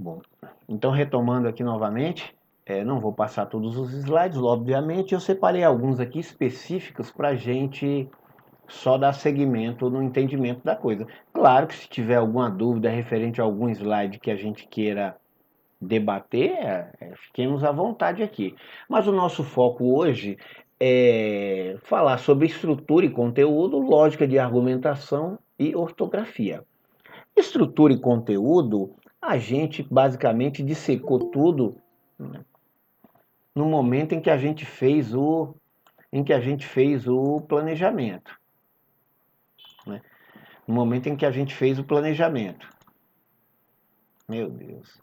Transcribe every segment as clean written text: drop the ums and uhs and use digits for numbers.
Bom, então retomando aqui novamente, não vou passar todos os slides, obviamente, eu separei alguns aqui específicos para a gente só dar seguimento no entendimento da coisa. Claro que se tiver alguma dúvida referente a algum slide que a gente queira debater, fiquemos à vontade aqui. Mas o nosso foco hoje é falar sobre estrutura e conteúdo, lógica de argumentação e ortografia. Estrutura e conteúdo, a gente basicamente dissecou tudo, né, no momento em que a gente fez o planejamento, né? No momento em que a gente fez o planejamento. Meu Deus.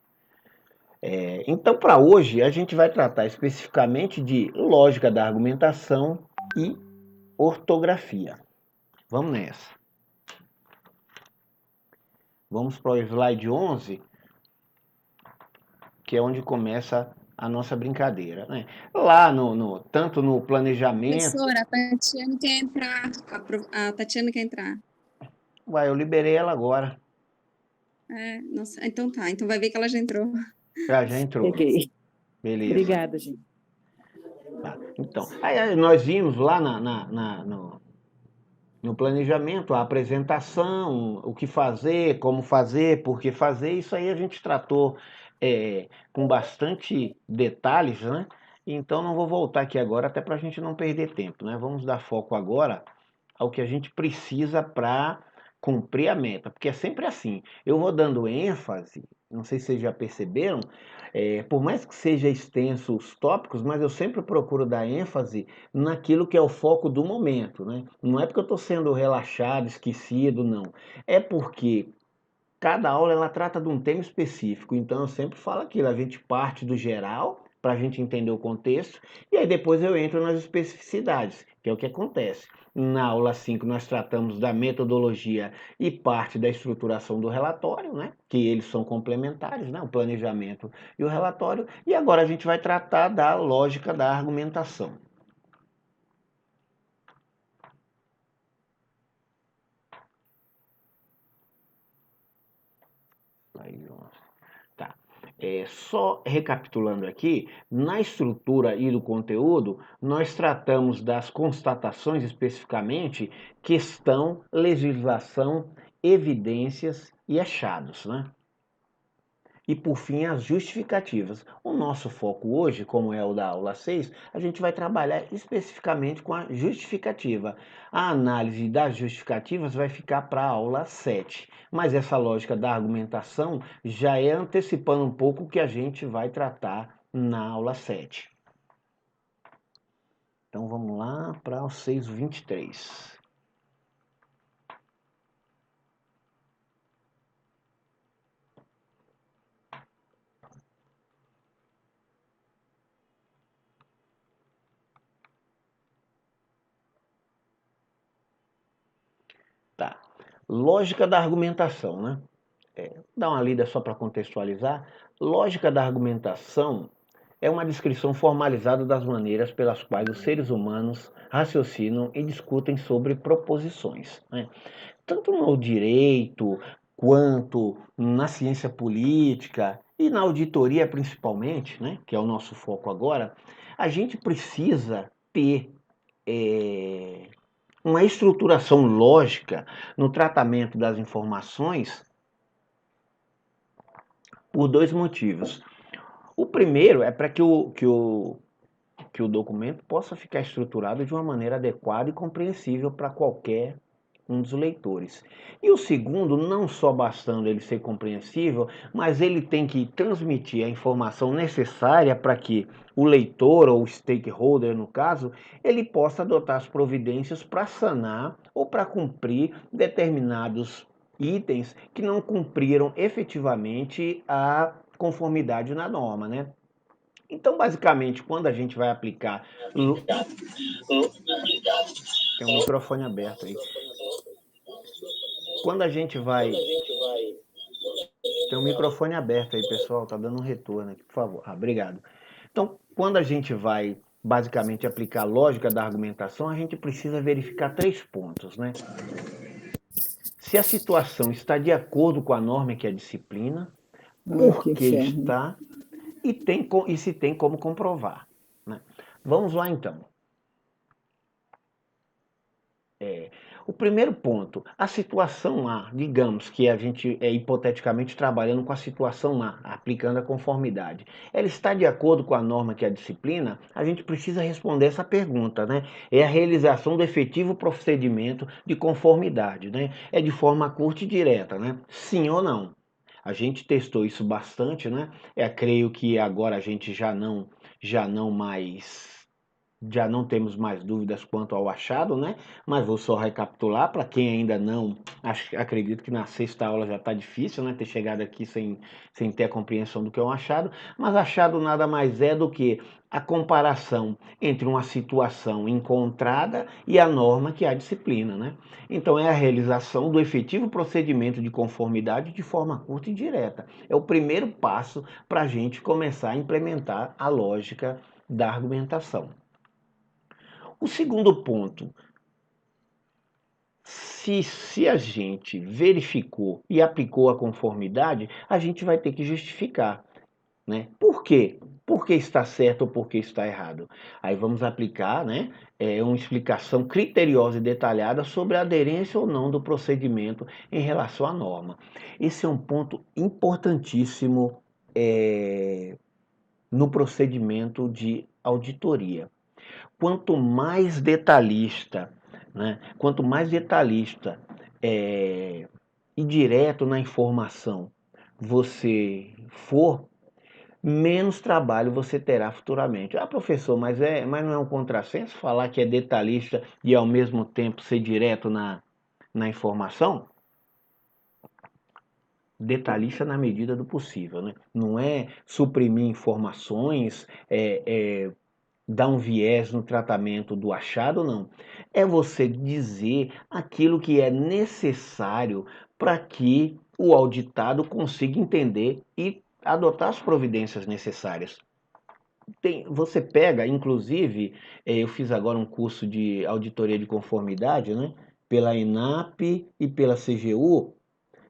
Então, para hoje, a gente vai tratar especificamente de lógica da argumentação e ortografia. Vamos nessa. Vamos para o slide 11, que é onde começa a nossa brincadeira, né? Lá tanto no planejamento... Professora, a Tatiana quer entrar. A Tatiana quer entrar. Uai, eu liberei ela agora. Nossa, então tá. Então vai ver que ela já entrou. Já entrou. Peguei. Beleza. Obrigada, gente. Tá. Então, aí nós vimos lá no planejamento, a apresentação, o que fazer, como fazer, por que fazer, isso aí a gente tratou com bastante detalhes, né? Então não vou voltar aqui agora, até para a gente não perder tempo, né? Vamos dar foco agora ao que a gente precisa para cumprir a meta, porque é sempre assim, eu vou dando ênfase, não sei se vocês já perceberam, por mais que seja extenso os tópicos, mas eu sempre procuro dar ênfase naquilo que é o foco do momento, né? Não é porque eu estou sendo relaxado, esquecido, não. É porque cada aula ela trata de um tema específico, então eu sempre falo aquilo, a gente parte do geral para a gente entender o contexto, e aí depois eu entro nas especificidades, que é o que acontece. Na aula 5 nós tratamos da metodologia e parte da estruturação do relatório, né? Que eles são complementares, né? O planejamento e o relatório, e agora a gente vai tratar da lógica da argumentação. Tá. Só recapitulando aqui, na estrutura e do conteúdo, nós tratamos das constatações especificamente, questão, legislação, evidências e achados, né? E por fim, as justificativas. O nosso foco hoje, como é o da aula 6, a gente vai trabalhar especificamente com a justificativa. A análise das justificativas vai ficar para a aula 7. Mas essa lógica da argumentação já é antecipando um pouco o que a gente vai tratar na aula 7. Então vamos lá para o 6.23. Tá. Lógica da argumentação, né? Dá uma lida só para contextualizar. Lógica da argumentação é uma descrição formalizada das maneiras pelas quais os seres humanos raciocinam e discutem sobre proposições, né? Tanto no direito, quanto na ciência política e na auditoria principalmente, né, que é o nosso foco agora, a gente precisa ter uma estruturação lógica no tratamento das informações por dois motivos. O primeiro é para que o documento possa ficar estruturado de uma maneira adequada e compreensível para qualquer um dos leitores. E o segundo, não só bastando ele ser compreensível, mas ele tem que transmitir a informação necessária para que o leitor, ou o stakeholder no caso, ele possa adotar as providências para sanar ou para cumprir determinados itens que não cumpriram efetivamente a conformidade na norma, né? Então, basicamente, quando a gente vai aplicar... Tem um microfone aberto aí. Quando a gente vai... Tem um microfone aberto aí, pessoal, tá dando um retorno aqui, por favor. Obrigado. Então, quando a gente vai basicamente aplicar a lógica da argumentação, a gente precisa verificar 3 pontos, né? Se a situação está de acordo com a norma que é a disciplina, por que está e se tem como comprovar, né? Vamos lá então. O primeiro ponto, a situação A, digamos que a gente é hipoteticamente trabalhando com a situação A, aplicando a conformidade. Ela está de acordo com a norma que é a disciplina? A gente precisa responder essa pergunta, né? É a realização do efetivo procedimento de conformidade, né? É de forma curta e direta, né? Sim ou não? A gente testou isso bastante, né? Creio que agora a gente já não temos mais dúvidas quanto ao achado, né? Mas vou só recapitular para quem ainda não, acredito que na sexta aula já está difícil, né? Ter chegado aqui sem ter a compreensão do que é um achado, mas achado nada mais é do que a comparação entre uma situação encontrada e a norma que é a disciplina, né? Então é a realização do efetivo procedimento de conformidade de forma curta e direta. É o primeiro passo para a gente começar a implementar a lógica da argumentação. O segundo ponto, se a gente verificou e aplicou a conformidade, a gente vai ter que justificar, né? Por quê? Por que está certo ou por que está errado? Aí vamos aplicar, né, uma explicação criteriosa e detalhada sobre a aderência ou não do procedimento em relação à norma. Esse é um ponto importantíssimo no procedimento de auditoria. Quanto mais detalhista, né? Quanto mais detalhista e direto na informação você for, menos trabalho você terá futuramente. Ah, professor, mas não é um contrassenso falar que é detalhista e ao mesmo tempo ser direto na informação? Detalhista na medida do possível, né? Não é suprimir informações, dar um viés no tratamento do achado, não. É você dizer aquilo que é necessário para que o auditado consiga entender e adotar as providências necessárias. Você pega, inclusive, eu fiz agora um curso de auditoria de conformidade, né? Pela ENAP e pela CGU,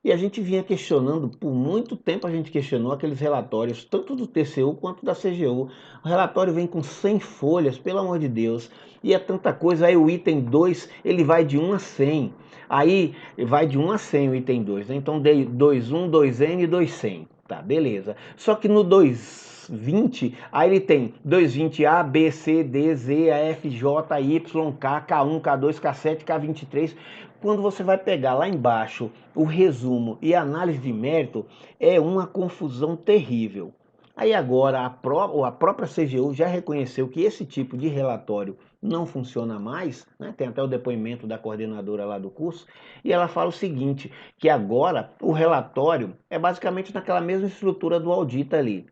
e a gente vinha questionando, por muito tempo a gente questionou aqueles relatórios, tanto do TCU quanto da CGU. O relatório vem com 100 folhas, pelo amor de Deus, e é tanta coisa. Aí o item 2, ele vai de 1 a 100. Aí vai de 1 a 100 o item 2, né? Então, 2.1, 2N e 2.100. Tá, beleza. Só que no 2.20, aí ele tem 2.20 A, B, C, D, Z, E, F, J, Y, K, K1, K2, K7, K23. Quando você vai pegar lá embaixo o resumo e a análise de mérito, é uma confusão terrível. Aí agora a própria CGU já reconheceu que esse tipo de relatório não funciona mais, né? Tem até o depoimento da coordenadora lá do curso, e ela fala o seguinte, que agora o relatório é basicamente naquela mesma estrutura do audit ali.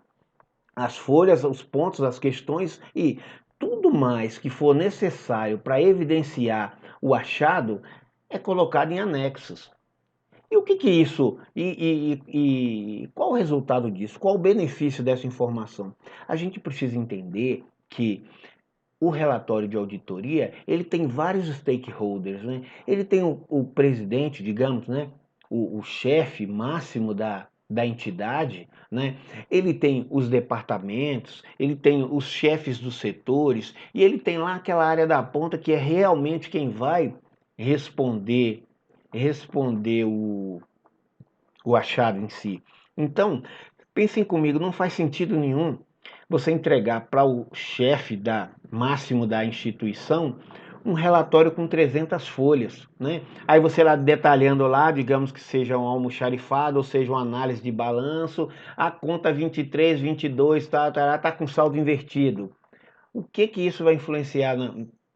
As folhas, os pontos, as questões e tudo mais que for necessário para evidenciar o achado é colocado em anexos. E o que isso? E qual o resultado disso? Qual o benefício dessa informação? A gente precisa entender que o relatório de auditoria ele tem vários stakeholders, né? Ele tem o presidente, digamos, né? O chefe máximo da entidade, né? Ele tem os departamentos, ele tem os chefes dos setores e ele tem lá aquela área da ponta que é realmente quem vai responder o achado em si. Então, pensem comigo, não faz sentido nenhum você entregar para o chefe máximo da instituição um relatório com 300 folhas, né? Aí você lá detalhando lá, digamos que seja um almoxarifado, ou seja uma análise de balanço, a conta 23, 22, tá com saldo invertido. O que isso vai influenciar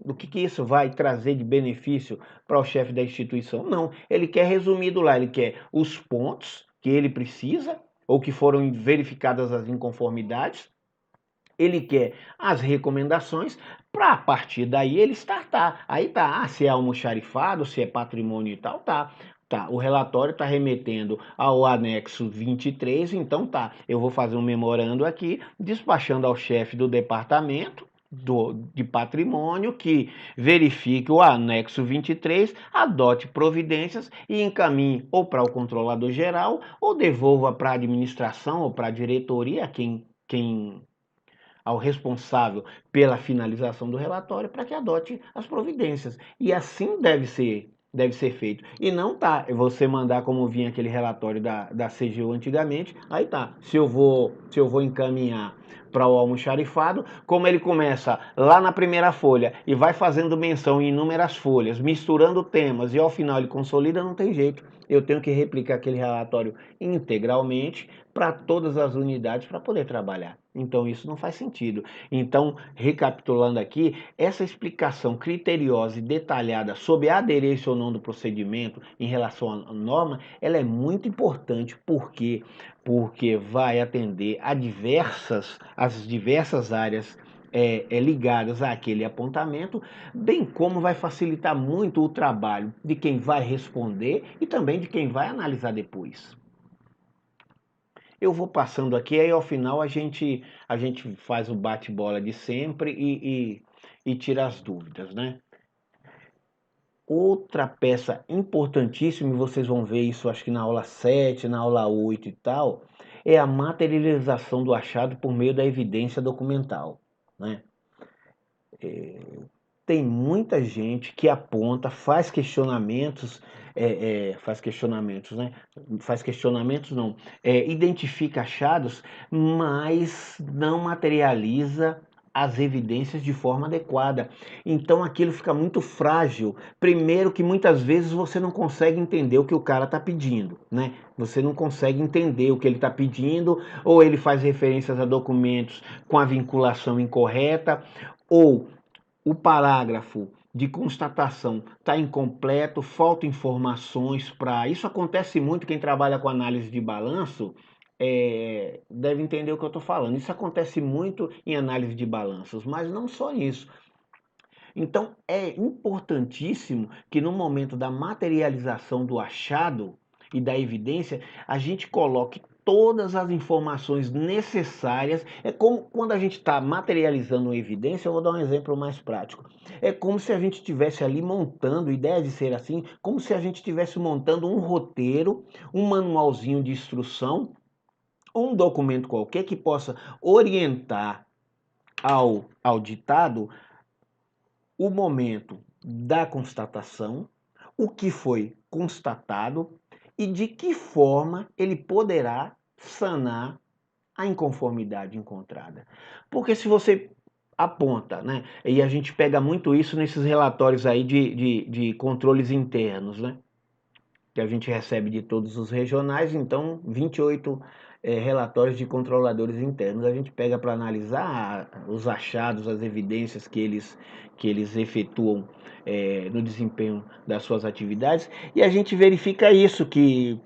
o que isso vai trazer de benefício para o chefe da instituição? Não, ele quer resumido lá, ele quer os pontos que ele precisa ou que foram verificadas as inconformidades, Ele quer as recomendações para a partir daí ele startar. Aí tá, se é almoxarifado, se é patrimônio e tal, tá. Tá, o relatório está remetendo ao anexo 23, então tá, eu vou fazer um memorando aqui, despachando ao chefe do departamento de patrimônio que verifique o anexo 23, adote providências e encaminhe ou para o controlador geral ou devolva para a administração ou para a diretoria, quem ao responsável pela finalização do relatório para que adote as providências. E assim deve ser feito. E não tá você mandar como vinha aquele relatório da CGU antigamente, aí tá, se eu vou encaminhar para o almoxarifado, como ele começa lá na primeira folha e vai fazendo menção em inúmeras folhas, misturando temas e ao final ele consolida, não tem jeito. Eu tenho que replicar aquele relatório integralmente para todas as unidades para poder trabalhar. Então isso não faz sentido. Então, recapitulando aqui, essa explicação criteriosa e detalhada sobre a aderência ou não do procedimento em relação à norma, ela é muito importante porque vai atender as diversas áreas ligadas àquele apontamento, bem como vai facilitar muito o trabalho de quem vai responder e também de quem vai analisar depois. Eu vou passando aqui, aí ao final a gente faz o bate-bola de sempre e tira as dúvidas, né? Outra peça importantíssima, e vocês vão ver isso acho que na aula 7, na aula 8 e tal, é a materialização do achado por meio da evidência documental, né? Tem muita gente que aponta, né? Faz questionamentos não, identifica achados, mas não materializa as evidências de forma adequada. Então aquilo fica muito frágil. Primeiro que muitas vezes você não consegue entender o que o cara está pedindo, né? Você não consegue entender o que ele está pedindo, ou ele faz referências a documentos com a vinculação incorreta, ou o parágrafo de constatação está incompleto, faltam informações para. Isso acontece muito, quem trabalha com análise de balanço deve entender o que eu estou falando. Isso acontece muito em análise de balanços, mas não só isso. Então é importantíssimo que no momento da materialização do achado e da evidência, a gente coloque todas as informações necessárias. É como quando a gente está materializando uma evidência, eu vou dar um exemplo mais prático. É como se a gente estivesse ali montando, e deve ser assim, como se a gente estivesse montando um roteiro, um manualzinho de instrução, um documento qualquer que possa orientar ao auditado o momento da constatação, o que foi constatado e de que forma ele poderá sanar a inconformidade encontrada. Porque se você aponta, né, e a gente pega muito isso nesses relatórios aí de controles internos, né, que a gente recebe de todos os regionais, então 28 relatórios de controladores internos. A gente pega para analisar os achados, as evidências que eles efetuam no desempenho das suas atividades, e a gente verifica isso, que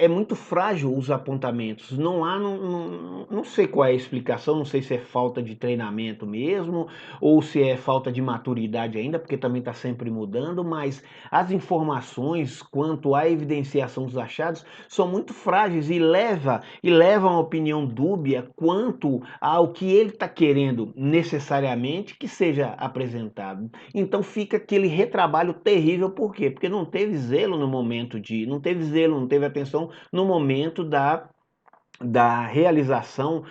é muito frágil os apontamentos. Não sei qual é a explicação, não sei se é falta de treinamento mesmo, ou se é falta de maturidade ainda, porque também está sempre mudando, mas as informações quanto à evidenciação dos achados são muito frágeis e levam a opinião dúbia quanto ao que ele está querendo necessariamente que seja apresentado. Então fica aquele retrabalho terrível, por quê? Porque não teve zelo no momento não teve zelo, não teve atenção no momento da realização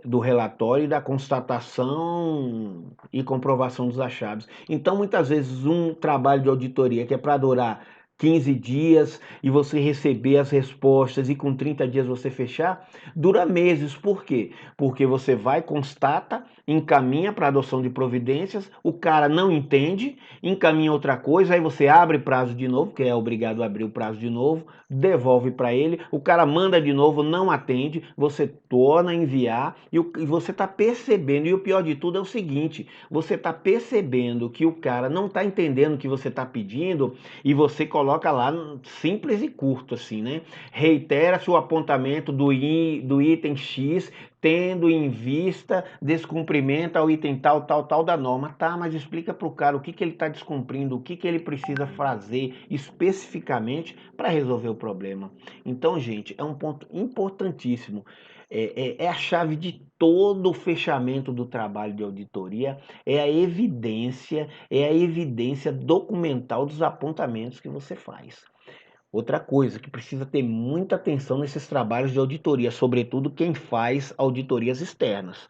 do relatório e da constatação e comprovação dos achados. Então, muitas vezes, um trabalho de auditoria que é para durar 15 dias e você receber as respostas e com 30 dias você fechar, dura meses. Por quê? Porque você vai, constata, encaminha para adoção de providências, o cara não entende, encaminha outra coisa, aí você abre prazo de novo, que é obrigado a abrir o prazo de novo, devolve para ele, o cara manda de novo, não atende, você torna a enviar e você está percebendo, e o pior de tudo é o seguinte, você está percebendo que o cara não está entendendo o que você está pedindo e você coloca lá simples e curto assim, né? Reitera-se o apontamento do item X tendo em vista descumprimento ao item tal, tal, tal da norma. Tá, mas explica para o cara o que ele está descumprindo, o que ele precisa fazer especificamente para resolver o problema. Então, gente, é um ponto importantíssimo. É a chave de todo o fechamento do trabalho de auditoria, é a evidência documental dos apontamentos que você faz. Outra coisa que precisa ter muita atenção nesses trabalhos de auditoria, sobretudo quem faz auditorias externas.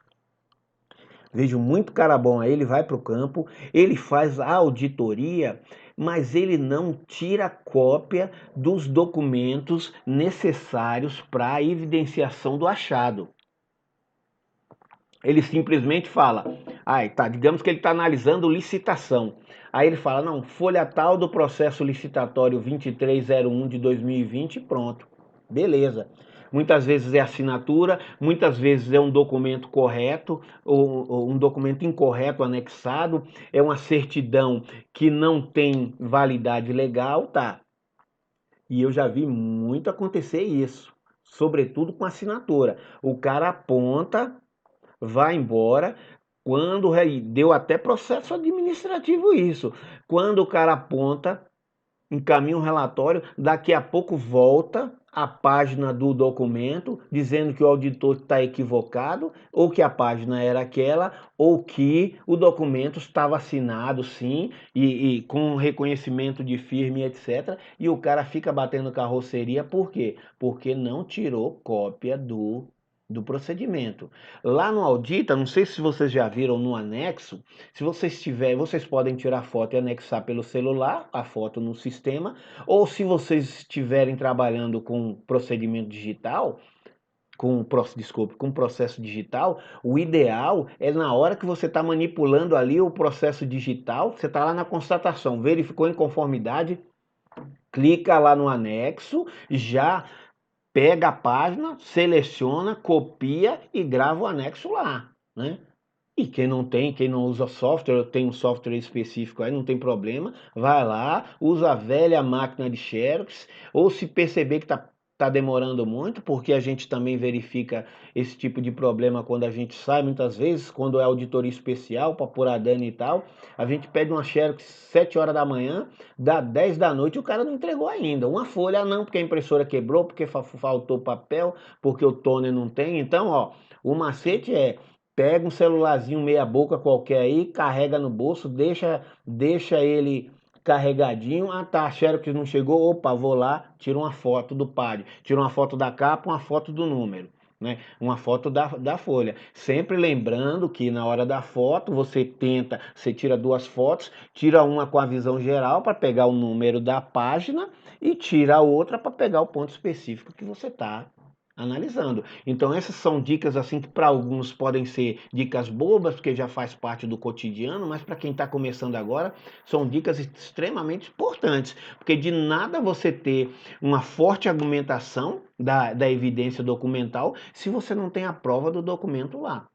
Vejo muito cara bom aí, ele vai para o campo, ele faz a auditoria, mas ele não tira cópia dos documentos necessários para a evidenciação do achado. Ele simplesmente fala, tá, digamos que ele está analisando licitação. Aí ele fala, não, folha tal do processo licitatório 2301 de 2020, pronto. Beleza. Muitas vezes é assinatura, muitas vezes é um documento correto ou um documento incorreto anexado, é uma certidão que não tem validade legal, tá? E eu já vi muito acontecer isso, sobretudo com assinatura. O cara aponta, vai embora. Quando deu até processo administrativo isso. Quando o cara aponta, encaminha um relatório, daqui a pouco volta a página do documento dizendo que o auditor está equivocado, ou que a página era aquela, ou que o documento estava assinado sim, e com reconhecimento de firma, etc. E o cara fica batendo carroceria, por quê? Porque não tirou cópia do procedimento. Lá no Audita, não sei se vocês já viram no anexo, se vocês tiverem, vocês podem tirar foto e anexar pelo celular, a foto no sistema, ou se vocês estiverem trabalhando com procedimento digital, com processo digital, o ideal é na hora que você está manipulando ali o processo digital, você está lá na constatação, verificou em conformidade, clica lá no anexo, já pega a página, seleciona, copia e grava o anexo lá, né? E quem não usa software, tem um software específico aí, não tem problema, vai lá, usa a velha máquina de Xerox, ou se perceber que tá demorando muito, porque a gente também verifica esse tipo de problema quando a gente sai, muitas vezes, quando é auditoria especial, para apurar dano e tal, a gente pede uma Xerox 7 horas da manhã, dá 10 da noite e o cara não entregou ainda. Uma folha não, porque a impressora quebrou, porque faltou papel, porque o toner não tem. Então, ó, o macete é: pega um celularzinho meia boca qualquer aí, carrega no bolso, deixa ele carregadinho. Ah, tá, acharam que não chegou, opa, vou lá, tiro uma foto do PAD, tiro uma foto da capa, uma foto do número, né? Uma foto da folha. Sempre lembrando que na hora da foto você tira duas fotos, tira uma com a visão geral para pegar o número da página e tira a outra para pegar o ponto específico que você está analisando. Então essas são dicas assim que para alguns podem ser dicas bobas, porque já faz parte do cotidiano, mas para quem está começando agora, são dicas extremamente importantes, porque de nada você ter uma forte argumentação da evidência documental se você não tem a prova do documento lá.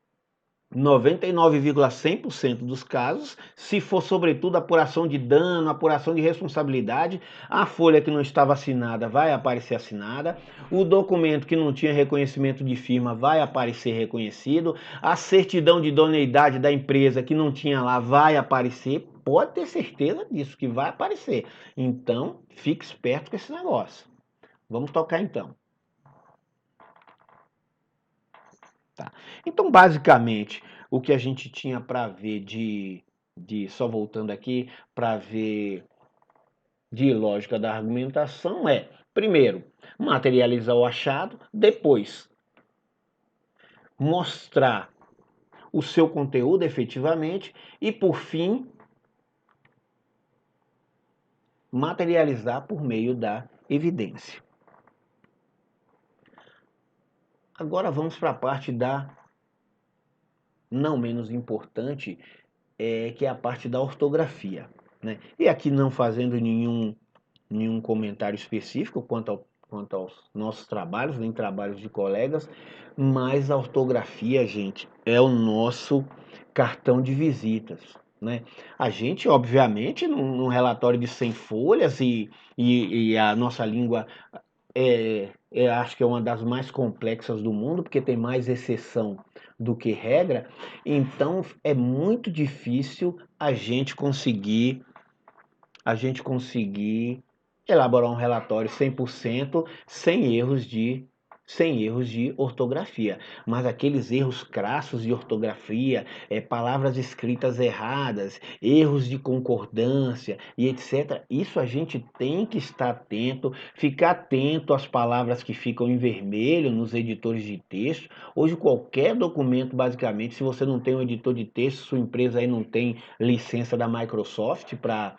99,100% dos casos, se for sobretudo apuração de dano, apuração de responsabilidade, a folha que não estava assinada vai aparecer assinada, o documento que não tinha reconhecimento de firma vai aparecer reconhecido, a certidão de idoneidade da empresa que não tinha lá vai aparecer, pode ter certeza disso, que vai aparecer. Então, fique esperto com esse negócio. Vamos tocar então. Tá. Então, basicamente, o que a gente tinha para ver só voltando aqui, para ver de lógica da argumentação é, primeiro, materializar o achado, depois, mostrar o seu conteúdo efetivamente e, por fim, materializar por meio da evidência. Agora vamos para a parte não menos importante, que é a parte da ortografia, né? E aqui não fazendo nenhum comentário específico quanto aos nossos trabalhos, nem trabalhos de colegas, mas a ortografia, gente, é o nosso cartão de visitas, né? A gente, obviamente, num relatório de 100 folhas e a nossa língua eu acho que é uma das mais complexas do mundo, porque tem mais exceção do que regra, então é muito difícil a gente conseguir elaborar um relatório 100% sem erros de ortografia. Mas aqueles erros crassos de ortografia, palavras escritas erradas, erros de concordância e etc., isso a gente tem que estar atento, ficar atento às palavras que ficam em vermelho nos editores de texto. Hoje, qualquer documento, basicamente, se você não tem um editor de texto, sua empresa aí não tem licença da Microsoft para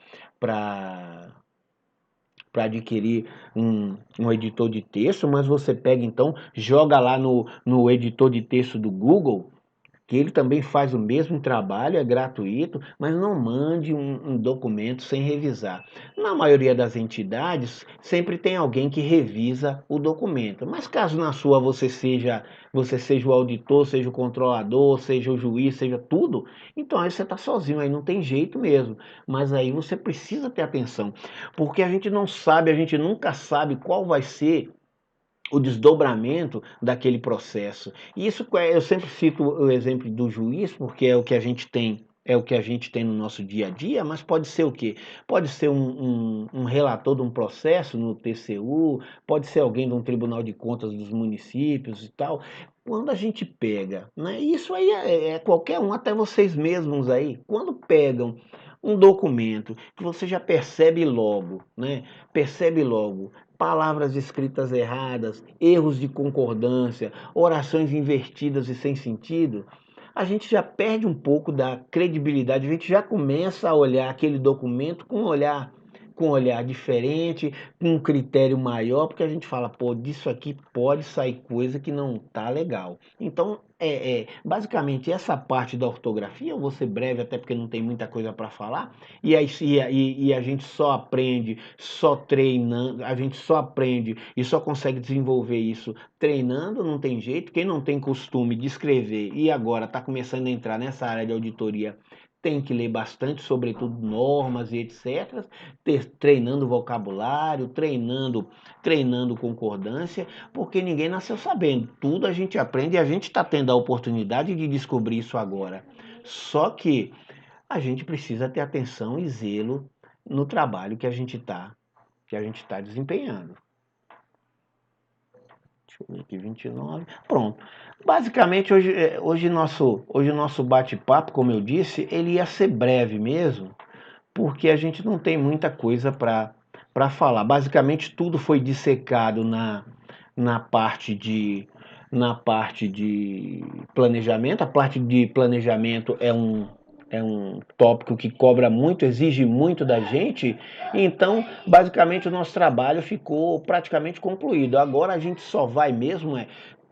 para adquirir um editor de texto, mas você pega então, joga lá no editor de texto do Google, que ele também faz o mesmo trabalho, é gratuito, mas não mande um documento sem revisar. Na maioria das entidades, sempre tem alguém que revisa o documento, mas caso na sua você seja o auditor, seja o controlador, seja o juiz, seja tudo, então aí você está sozinho, aí não tem jeito mesmo. Mas aí você precisa ter atenção, porque a gente não sabe, a gente nunca sabe qual vai ser o desdobramento daquele processo. E isso eu sempre cito o exemplo do juiz, porque é o que a gente tem no nosso dia a dia, mas pode ser o quê? Pode ser um relator de um processo no TCU, pode ser alguém de um Tribunal de Contas dos municípios e tal. Quando a gente pega, né? Isso aí é qualquer um, até vocês mesmos aí, quando pegam um documento que você já percebe logo, né? Percebe logo palavras escritas erradas, erros de concordância, orações invertidas e sem sentido, a gente já perde um pouco da credibilidade, a gente já começa a olhar aquele documento com um olhar diferente, com um critério maior, porque a gente fala, pô, disso aqui pode sair coisa que não tá legal. Então, basicamente essa parte da ortografia, eu vou ser breve até porque não tem muita coisa para falar, e a gente só aprende, só treinando, a gente só aprende e só consegue desenvolver isso treinando, não tem jeito. Quem não tem costume de escrever e agora está começando a entrar nessa área de auditoria, tem que ler bastante, sobretudo normas e etc., treinando vocabulário, treinando concordância, porque ninguém nasceu sabendo. Tudo a gente aprende e a gente está tendo a oportunidade de descobrir isso agora. Só que a gente precisa ter atenção e zelo no trabalho que a gente tá desempenhando. Deixa eu ver aqui, 29. Pronto. Basicamente, hoje nosso bate-papo, como eu disse, ele ia ser breve mesmo, porque a gente não tem muita coisa para falar. Basicamente, tudo foi dissecado na parte de na parte de planejamento. A parte de planejamento é um tópico que cobra muito, exige muito da gente. Então, basicamente, o nosso trabalho ficou praticamente concluído. Agora a gente só vai mesmo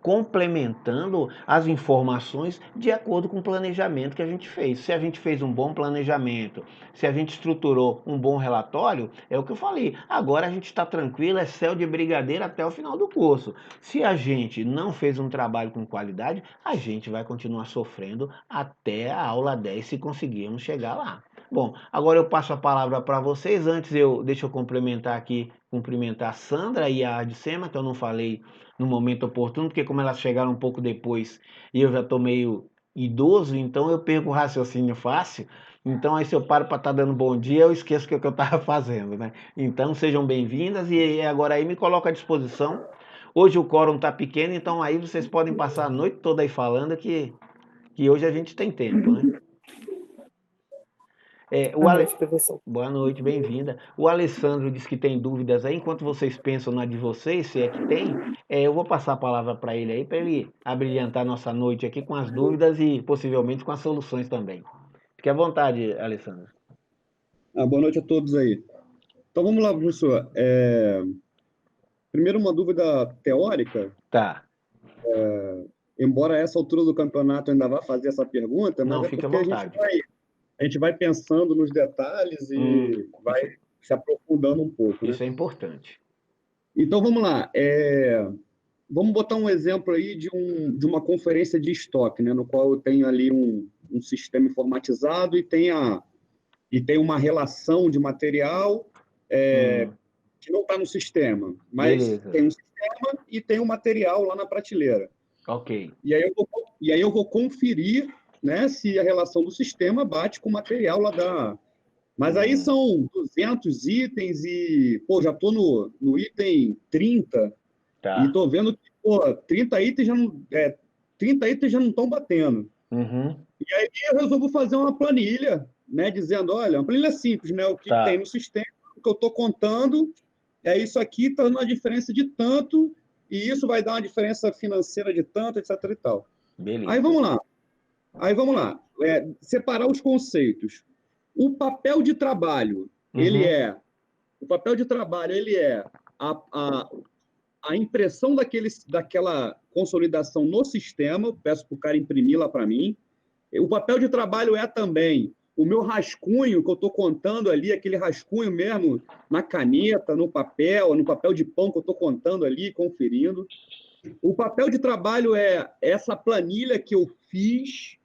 complementando as informações de acordo com o planejamento que a gente fez. Se a gente fez um bom planejamento, se a gente estruturou um bom relatório, é o que eu falei. Agora a gente está tranquilo, é céu de brigadeiro até o final do curso. Se a gente não fez um trabalho com qualidade, a gente vai continuar sofrendo até a aula 10 se conseguirmos chegar lá. Bom, agora eu passo a palavra para vocês. Antes, deixa eu cumprimentar a Sandra e a Adicema, que eu não falei no momento oportuno, porque como elas chegaram um pouco depois e eu já estou meio idoso, então eu perco o raciocínio fácil. Então aí se eu paro para estar dando bom dia, eu esqueço o que eu estava fazendo, né? Então sejam bem-vindas e agora aí me coloco à disposição. Hoje o quórum está pequeno, então aí vocês podem passar a noite toda aí falando que hoje a gente tem tempo, né? O Boa Ale... noite, professor. Boa noite, bem-vinda. O Alessandro disse que tem dúvidas aí. Enquanto vocês pensam na de vocês, se é que tem, eu vou passar a palavra para ele aí, para ele abrilhantar nossa noite aqui com as dúvidas e possivelmente com as soluções também. Fique à vontade, Alessandro. Boa noite a todos aí. Então vamos lá, professor. Primeiro uma dúvida teórica, Tá. embora a essa altura do campeonato eu ainda vá fazer essa pergunta, mas Não, é fique à porque vontade. a gente vai pensando nos detalhes e vai se aprofundando um pouco, né? Isso é importante. Então vamos lá. Vamos botar um exemplo aí de uma conferência de estoque, né, no qual eu tenho ali um sistema informatizado e tem uma relação de material que não está no sistema, mas Beleza. tem um sistema e tem um material lá na prateleira. Ok. E aí eu vou conferir, né, se a relação do sistema bate com o material lá da... Mas aí Hum, são 200 itens e, pô, já estou no item 30 e tá. estou vendo que, pô, 30 itens já não estão batendo. Uhum, E aí eu resolvo fazer uma planilha, né, dizendo, olha, uma planilha simples, né, o que tem tá. no sistema, o que eu estou contando, é isso aqui, está dando uma diferença de tanto, e isso vai dar uma diferença financeira de tanto, etc. e tal. Aí Beleza. vamos lá. Aí vamos lá. Separar os conceitos. O papel de trabalho, ele Uhum, é o papel de trabalho, ele é a, a, a impressão daquela consolidação no sistema, peço para o cara imprimir lá para mim. O papel de trabalho é também o meu rascunho que eu estou contando ali, aquele rascunho mesmo na caneta, no papel de pão que eu estou contando ali, conferindo. O papel de trabalho é essa planilha que eu fiz,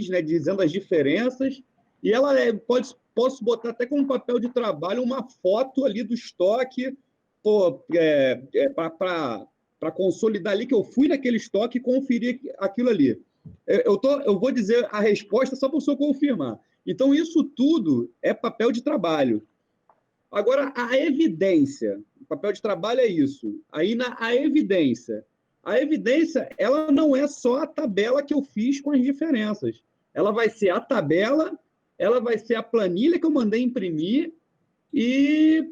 né, dizendo as diferenças, e ela posso botar até como papel de trabalho uma foto ali do estoque, para consolidar ali que eu fui naquele estoque e conferir aquilo ali. Eu vou dizer a resposta só para o senhor confirmar. Então, isso tudo é papel de trabalho. Agora, a evidência, o papel de trabalho é isso. A evidência, ela não é só a tabela que eu fiz com as diferenças. Ela vai ser a tabela, ela vai ser a planilha que eu mandei imprimir e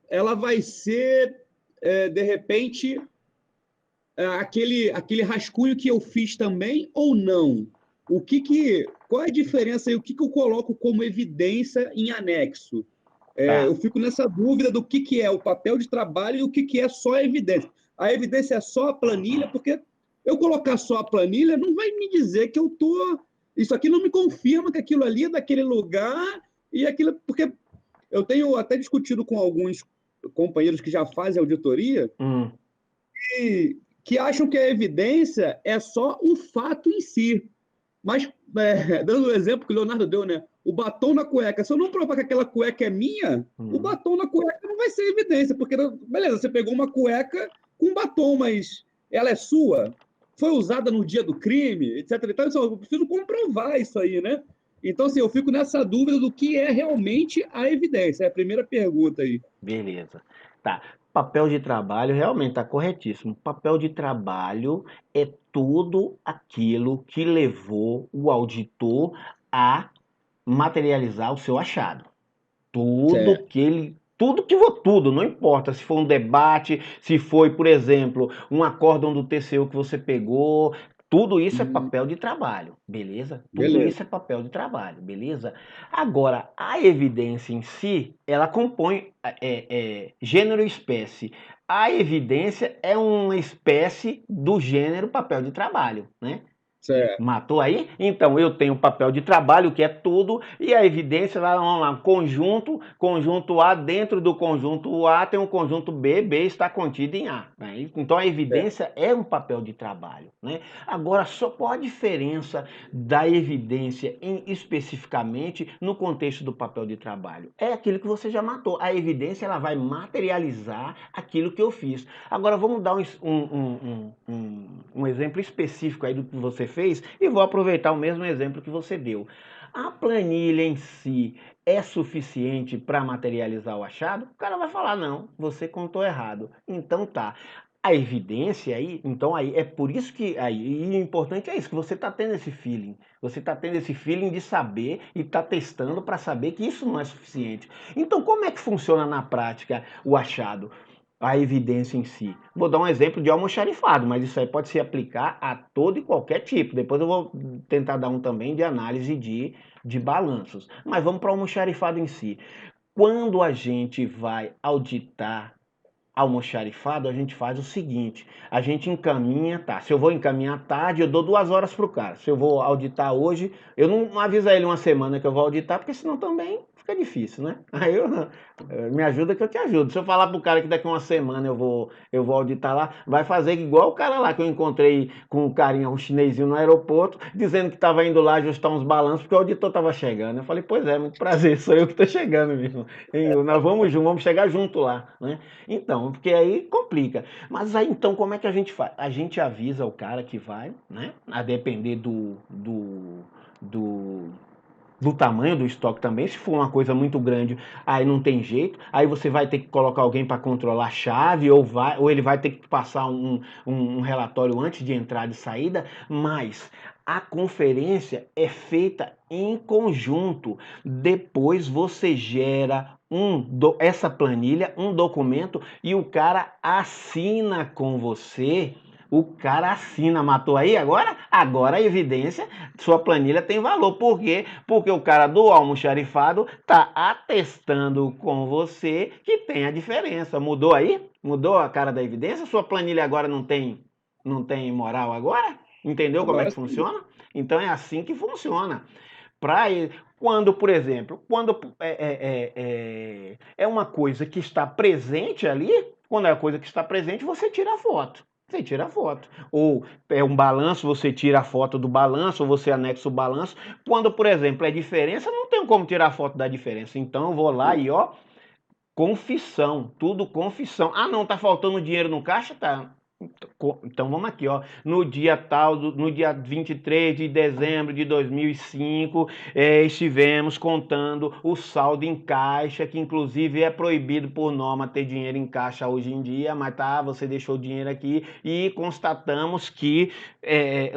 ela vai ser, de repente, aquele rascunho que eu fiz também ou não? Qual é a diferença e o que eu coloco como evidência em anexo? Eu tá. fico nessa dúvida do que é o papel de trabalho e o que é só a evidência. A evidência é só a planilha, porque eu colocar só a planilha não vai me dizer que eu tô. Isso aqui não me confirma que aquilo ali é daquele lugar e aquilo. Porque eu tenho até discutido com alguns companheiros que já fazem auditoria Hum, que acham que a evidência é só o fato em si. Mas, dando o exemplo que o Leonardo deu, né? O batom na cueca. Se eu não provar que aquela cueca é minha, o hum. batom na cueca não vai ser evidência, porque, beleza, você pegou uma cueca com batom, mas ela é sua? Foi usada no dia do crime, etc. Então, eu preciso comprovar isso aí, né? Então, assim, eu fico nessa dúvida do que é realmente a evidência. É a primeira pergunta aí. Beleza. Tá. Papel de trabalho realmente está corretíssimo. Papel de trabalho é tudo aquilo que levou o auditor a materializar o seu achado. Certo. Tudo, não importa se foi um debate, se foi, por exemplo, um acórdão do TCU que você pegou, tudo isso é papel de trabalho, beleza? Tudo Beleza. isso é papel de trabalho, beleza? Agora, a evidência em si, ela compõe gênero e espécie. A evidência é uma espécie do gênero papel de trabalho, né? Certo. Matou aí? Então, eu tenho o papel de trabalho, que é tudo, e a evidência, lá, vamos lá, conjunto A, dentro do conjunto A tem um conjunto B, B está contido em A. Né? Então, a Certo. evidência é um papel de trabalho. Né? Agora, só qual a diferença da evidência especificamente no contexto do papel de trabalho? É aquilo que você já matou. A evidência, ela vai materializar aquilo que eu fiz. Agora, vamos dar um exemplo específico aí do que você fez e vou aproveitar o mesmo exemplo que você deu. A planilha em si é suficiente para materializar o achado? O cara vai falar, não, você contou errado. Então tá. A evidência aí, então aí é por isso que aí, e o importante é isso, que você está tendo esse feeling. Você está tendo esse feeling de saber e está testando para saber que isso não é suficiente. Então, como é que funciona na prática o achado? A evidência em si. Vou dar um exemplo de almoxarifado, mas isso aí pode se aplicar a todo e qualquer tipo. Depois eu vou tentar dar um também de análise de balanços. Mas vamos para o almoxarifado em si. Quando a gente vai auditar almoxarifado, a gente faz o seguinte: a gente encaminha, tá? Se eu vou encaminhar tarde, eu dou 2 horas pro cara. Se eu vou auditar hoje, eu não aviso a ele uma semana que eu vou auditar, porque senão também fica difícil, né? Aí me ajuda que eu te ajudo. Se eu falar pro cara que daqui uma semana eu vou auditar lá, vai fazer igual o cara lá que eu encontrei com um carinha, um chinesinho no aeroporto, dizendo que estava indo lá ajustar uns balanços porque o auditor estava chegando. Eu falei, pois é, muito prazer, sou eu que estou chegando mesmo. Nós vamos junto, vamos chegar junto lá, né? Então, porque aí complica. Mas aí então como é que a gente faz? A gente avisa o cara que vai, né? A depender do do tamanho do estoque também. Se for uma coisa muito grande, aí não tem jeito. Aí você vai ter que colocar alguém para controlar a chave, ou ele vai ter que passar um relatório antes de entrada e saída. Mas a conferência é feita em conjunto. Depois você gera essa planilha, um documento, e o cara assina com você. O cara assina, matou aí agora? Agora a evidência, sua planilha tem valor. Por quê? Porque o cara do almoxarifado tá atestando com você que tem a diferença. Mudou aí? Mudou a cara da evidência? Sua planilha agora não tem moral agora? Entendeu como é Agora que sim. funciona? Então é assim que funciona. Pra, quando, por exemplo, quando é uma coisa que está presente ali, quando é uma coisa que está presente, você tira a foto. Você tira a foto. Ou é um balanço, você tira a foto do balanço, ou você anexa o balanço. Quando, por exemplo, é diferença, não tem como tirar a foto da diferença. Então eu vou lá e ó, confissão, tudo confissão. Ah, não, tá faltando dinheiro no caixa? Tá. Então vamos aqui, ó. No dia tal, no dia 23 de dezembro de 2005, estivemos contando o saldo em caixa, que inclusive é proibido por norma ter dinheiro em caixa hoje em dia, mas tá, você deixou o dinheiro aqui e constatamos que é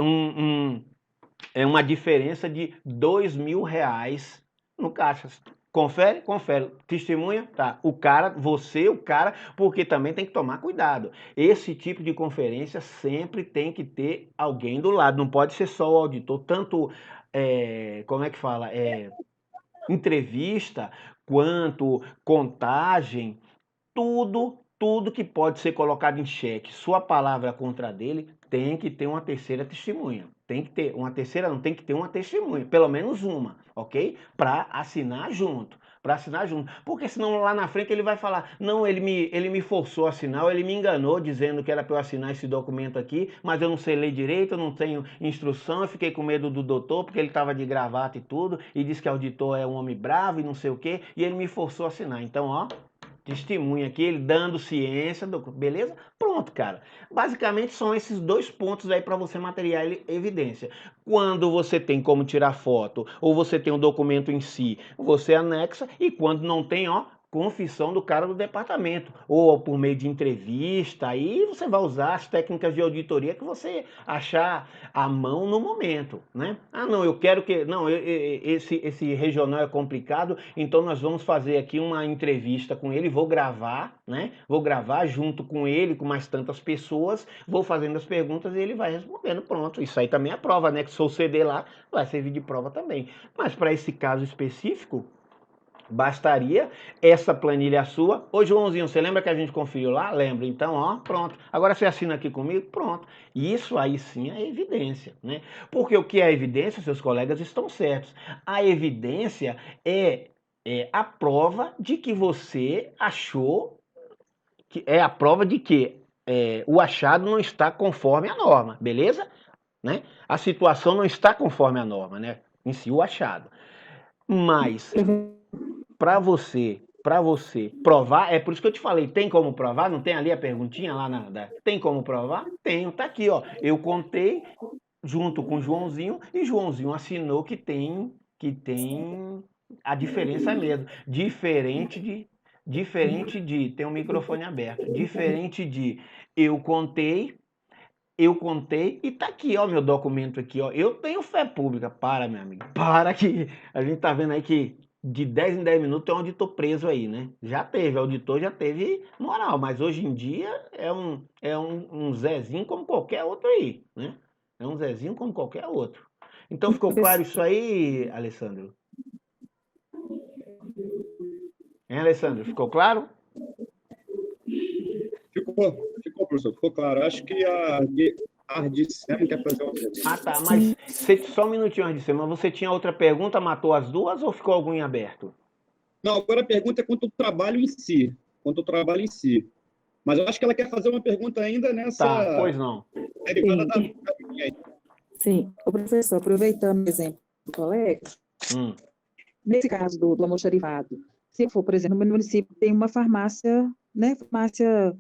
uma diferença de R$ 2.000 no caixa. Confere? Confere. Testemunha? Tá. O cara, porque também tem que tomar cuidado. Esse tipo de conferência sempre tem que ter alguém do lado, não pode ser só o auditor. Tanto, como é que fala? Entrevista, quanto contagem, tudo que pode ser colocado em xeque, sua palavra contra dele, tem que ter uma terceira testemunha. Tem que ter uma terceira, não tem que ter uma testemunha, pelo menos uma, ok? Para assinar junto. Para assinar junto. Porque senão lá na frente ele vai falar: não, ele me forçou a assinar, ou ele me enganou dizendo que era para eu assinar esse documento aqui, mas eu não sei ler direito, eu não tenho instrução, eu fiquei com medo do doutor, porque ele estava de gravata e tudo, e disse que o auditor é um homem bravo e não sei o quê, e ele me forçou a assinar. Então, ó, testemunha aqui, ele dando ciência, beleza? Pronto, cara. Basicamente são esses dois pontos aí para você material evidência. Quando você tem como tirar foto ou você tem o documento em si, você anexa, e quando não tem, ó, confissão do cara do departamento, ou por meio de entrevista, aí você vai usar as técnicas de auditoria que você achar à mão no momento, né? Ah, não, eu quero que... Não, esse regional é complicado, então nós vamos fazer aqui uma entrevista com ele, vou gravar, né? Vou gravar junto com ele, com mais tantas pessoas, vou fazendo as perguntas e ele vai respondendo, pronto. Isso aí também é prova, né? Que se eu CD lá, vai servir de prova também. Mas para esse caso específico, bastaria essa planilha sua. Ô Joãozinho, você lembra que a gente conferiu lá? Lembra. Então, ó, pronto. Agora você assina aqui comigo? Pronto. Isso aí sim é evidência, né? Porque o que é evidência, seus colegas estão certos. A evidência é a prova de que você achou, que é a prova de que o achado não está conforme a norma, beleza? Né? A situação não está conforme a norma, né? Em si, o achado. Mas para você provar, é por isso que eu te falei, tem como provar? Não tem ali a perguntinha lá tem como provar? Tenho, tá aqui, ó. Eu contei junto com o Joãozinho e Joãozinho assinou que tem a diferença mesmo. Diferente de tem um microfone aberto. Diferente de eu contei e tá aqui, ó, meu documento aqui, ó. Eu tenho fé pública. Para, meu amigo. Para que a gente tá vendo aí que de 10 em 10 minutos tem um auditor preso aí, né? Já teve, auditor já teve moral, mas hoje em dia é um Zezinho como qualquer outro aí, né? É um Zezinho como qualquer outro. Então ficou claro isso aí, Alessandro? Hein, Alessandro? Ficou claro? Ficou, professor, ficou claro. Acho que a Ardicema quer fazer uma pergunta. Ah, tá, mas só um minutinho, Ardicema, você tinha outra pergunta, matou as duas ou ficou algum em aberto? Não, agora a pergunta é quanto ao trabalho em si. Quanto ao trabalho em si. Mas eu acho que ela quer fazer uma pergunta ainda Tá, nessa pois não. derivada Sim, da minha. sim. O professor, aproveitando o exemplo do colega, Hum, nesse caso do almoxarifado, se for, por exemplo, no meu município tem uma farmácia, né, farmácia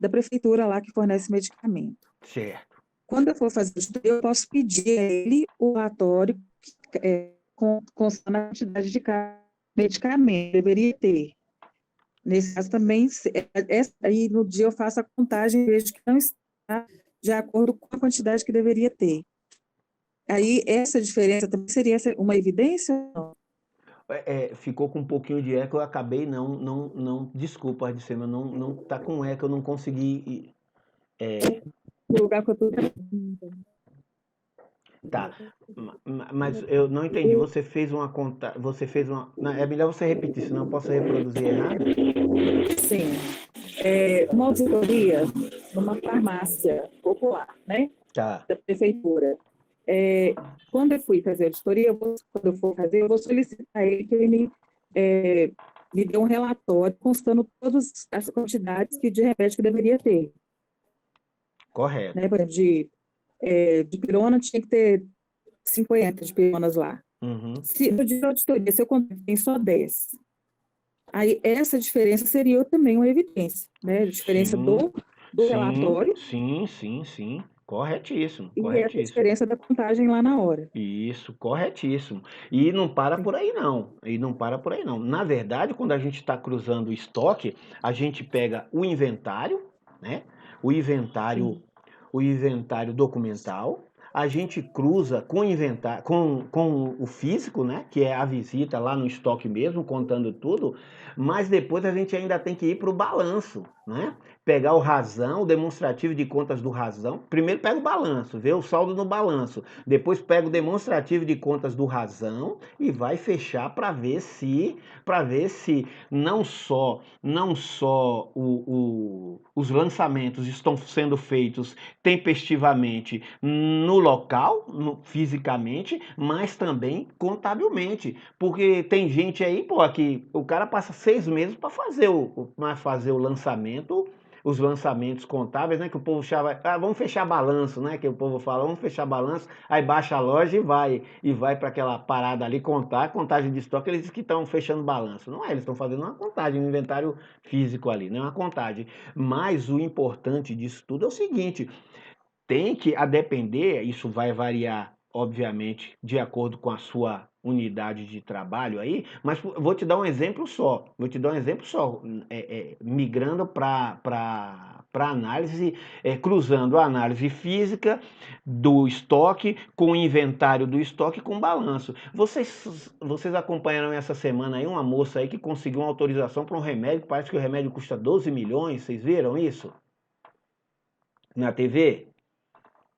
da prefeitura lá que fornece medicamento. certo. Quando eu for fazer o estudo, eu posso pedir a ele o relatório constando a quantidade de cada medicamento, deveria ter. Nesse caso também, aí no dia eu faço a contagem e vejo que não está de acordo com a quantidade que deveria ter. Aí essa diferença também seria uma evidência? Ficou com um pouquinho de eco, eu acabei não, desculpa, Ardicema, não tá com eco, eu não consegui. O lugar que eu estou. Tá, mas eu não entendi. Você fez uma conta, você fez uma. Não, é melhor você repetir, senão eu posso reproduzir errado. Sim. Uma auditoria numa farmácia popular, né, Tá, da prefeitura. Quando eu fui fazer a auditoria, quando eu for fazer, eu vou solicitar a ele que ele me dê um relatório constando todas as quantidades de remédio que deveria ter. correto. Né? Por exemplo, de pirona tinha que ter 50 de pironas lá. Uhum. Se no dia da auditoria, se eu tem só 10, aí essa diferença seria também uma evidência, né? A diferença Sim, do relatório sim. Corretíssimo, e essa corretíssimo. diferença da contagem lá na hora. Isso, corretíssimo. E não para por aí não. E não para por aí não. Na verdade, quando a gente está cruzando o estoque, a gente pega o inventário, né? O inventário, Sim. o inventário documental. A gente cruza com o inventário, com o físico, né? Que é a visita lá no estoque mesmo, contando tudo. Mas depois a gente ainda tem que ir para o balanço, né? Pegar o razão, o demonstrativo de contas do razão. Primeiro pega o balanço, vê o saldo no balanço. Depois pega o demonstrativo de contas do razão e vai fechar para ver se não só os lançamentos estão sendo feitos tempestivamente no local, fisicamente, mas também contabilmente. Porque tem gente aí, pô, que o cara passa 6 meses para fazer o lançamento, os lançamentos contábeis, né? Que o povo chama, vamos fechar balanço, né? Que o povo fala, vamos fechar balanço, aí baixa a loja e vai para aquela parada ali contar, contagem de estoque, eles dizem que estão fechando balanço. Não é, eles estão fazendo uma contagem, um inventário físico ali, não é uma contagem. Mas o importante disso tudo é o seguinte, tem que, a depender, isso vai variar, obviamente, de acordo com a sua unidade de trabalho aí, mas vou te dar um exemplo só. Migrando para análise, cruzando a análise física do estoque com o inventário do estoque com balanço. Vocês acompanharam essa semana aí uma moça aí que conseguiu uma autorização para um remédio, parece que o remédio custa 12 milhões, vocês viram isso? Na TV?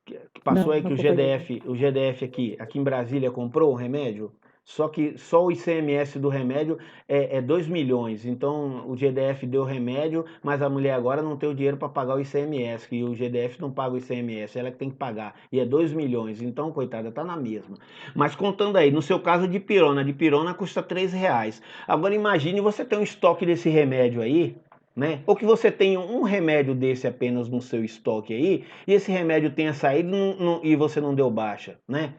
Que passou Não, aí não que o acompanhei. GDF aqui em Brasília comprou um remédio, só que só o ICMS do remédio é 2 milhões. Então o GDF deu o remédio, mas a mulher agora não tem o dinheiro para pagar o ICMS, que o GDF não paga o ICMS, ela que tem que pagar. E é 2 milhões, então, coitada, tá na mesma. Mas contando aí, no seu caso de pirona custa R$ 3. Agora imagine você ter um estoque desse remédio aí, né? Ou que você tenha um remédio desse apenas no seu estoque aí, e esse remédio tenha saído e você não deu baixa, né?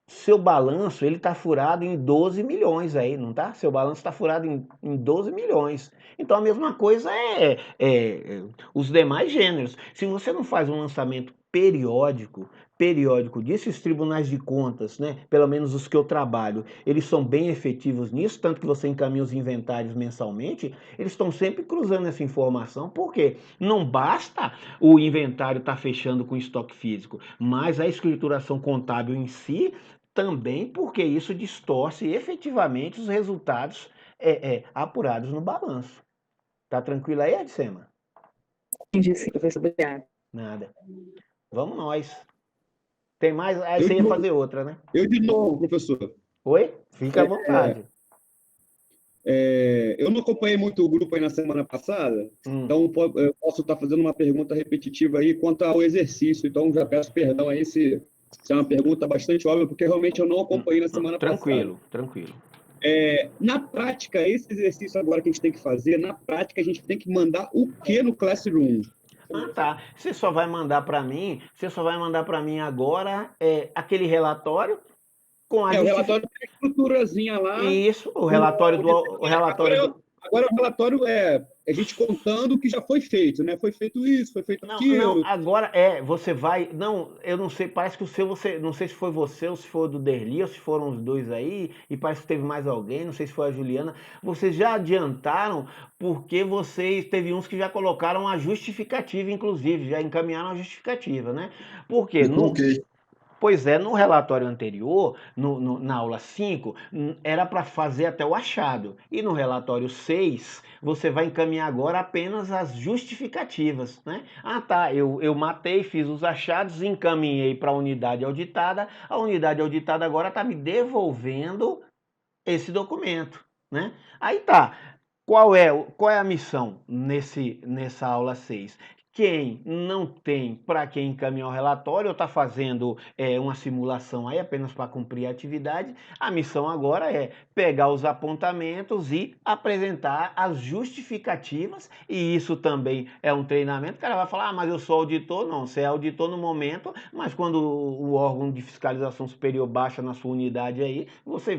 Seu balanço, ele tá furado em 12 milhões aí, não tá? Seu balanço está furado em 12 milhões. Então a mesma coisa os demais gêneros. Se você não faz um lançamento periódico disso, os tribunais de contas, né? Pelo menos os que eu trabalho, eles são bem efetivos nisso, tanto que você encaminha os inventários mensalmente, eles estão sempre cruzando essa informação, porque não basta o inventário estar fechando com estoque físico, mas a escrituração contábil em si também, porque isso distorce efetivamente os resultados apurados no balanço. Tá tranquilo aí, Edsema? Entendi, sim, professor. Obrigada. Nada. Vamos nós. Tem mais? Aí Eu você de ia novo, fazer outra, né? professor. Oi? Fica à vontade. Eu não acompanhei muito o grupo aí na semana passada, então eu posso estar fazendo uma pergunta repetitiva aí quanto ao exercício, então já peço perdão aí se é uma pergunta bastante óbvia, porque realmente eu não acompanhei na semana passada. Tranquilo. Na prática, esse exercício agora que a gente tem que fazer, na prática, a gente tem que mandar o que no Classroom? Ah, tá. Você só vai mandar para mim agora aquele relatório com a O justificativa. relatório tem a estruturazinha lá. Isso, o relatório do. O relatório do. Agora o relatório é a gente contando o que já foi feito, né? Foi feito isso, foi feito Não, não, aquilo. agora você vai. Não, eu não sei, parece que o seu, você. Não sei se foi você ou se foi o do Derli, ou se foram os dois aí, e parece que teve mais alguém, não sei se foi a Juliana. Vocês já adiantaram, porque vocês. Teve uns que já colocaram a justificativa, inclusive, já encaminharam a justificativa, né? Por quê? Eu coloquei. Pois é, no relatório anterior, na aula 5, era para fazer até o achado. E no relatório 6, você vai encaminhar agora apenas as justificativas, né? Ah, tá, eu matei, fiz os achados, encaminhei para a unidade auditada. A unidade auditada agora está me devolvendo esse documento, né? Aí tá. Qual é a missão nessa aula 6? Quem não tem para quem encaminhar o relatório ou está fazendo uma simulação aí apenas para cumprir a atividade, a missão agora é pegar os apontamentos e apresentar as justificativas, e isso também é um treinamento. O cara vai falar, mas eu sou auditor. Não, você é auditor no momento, mas quando o órgão de fiscalização superior baixa na sua unidade aí, você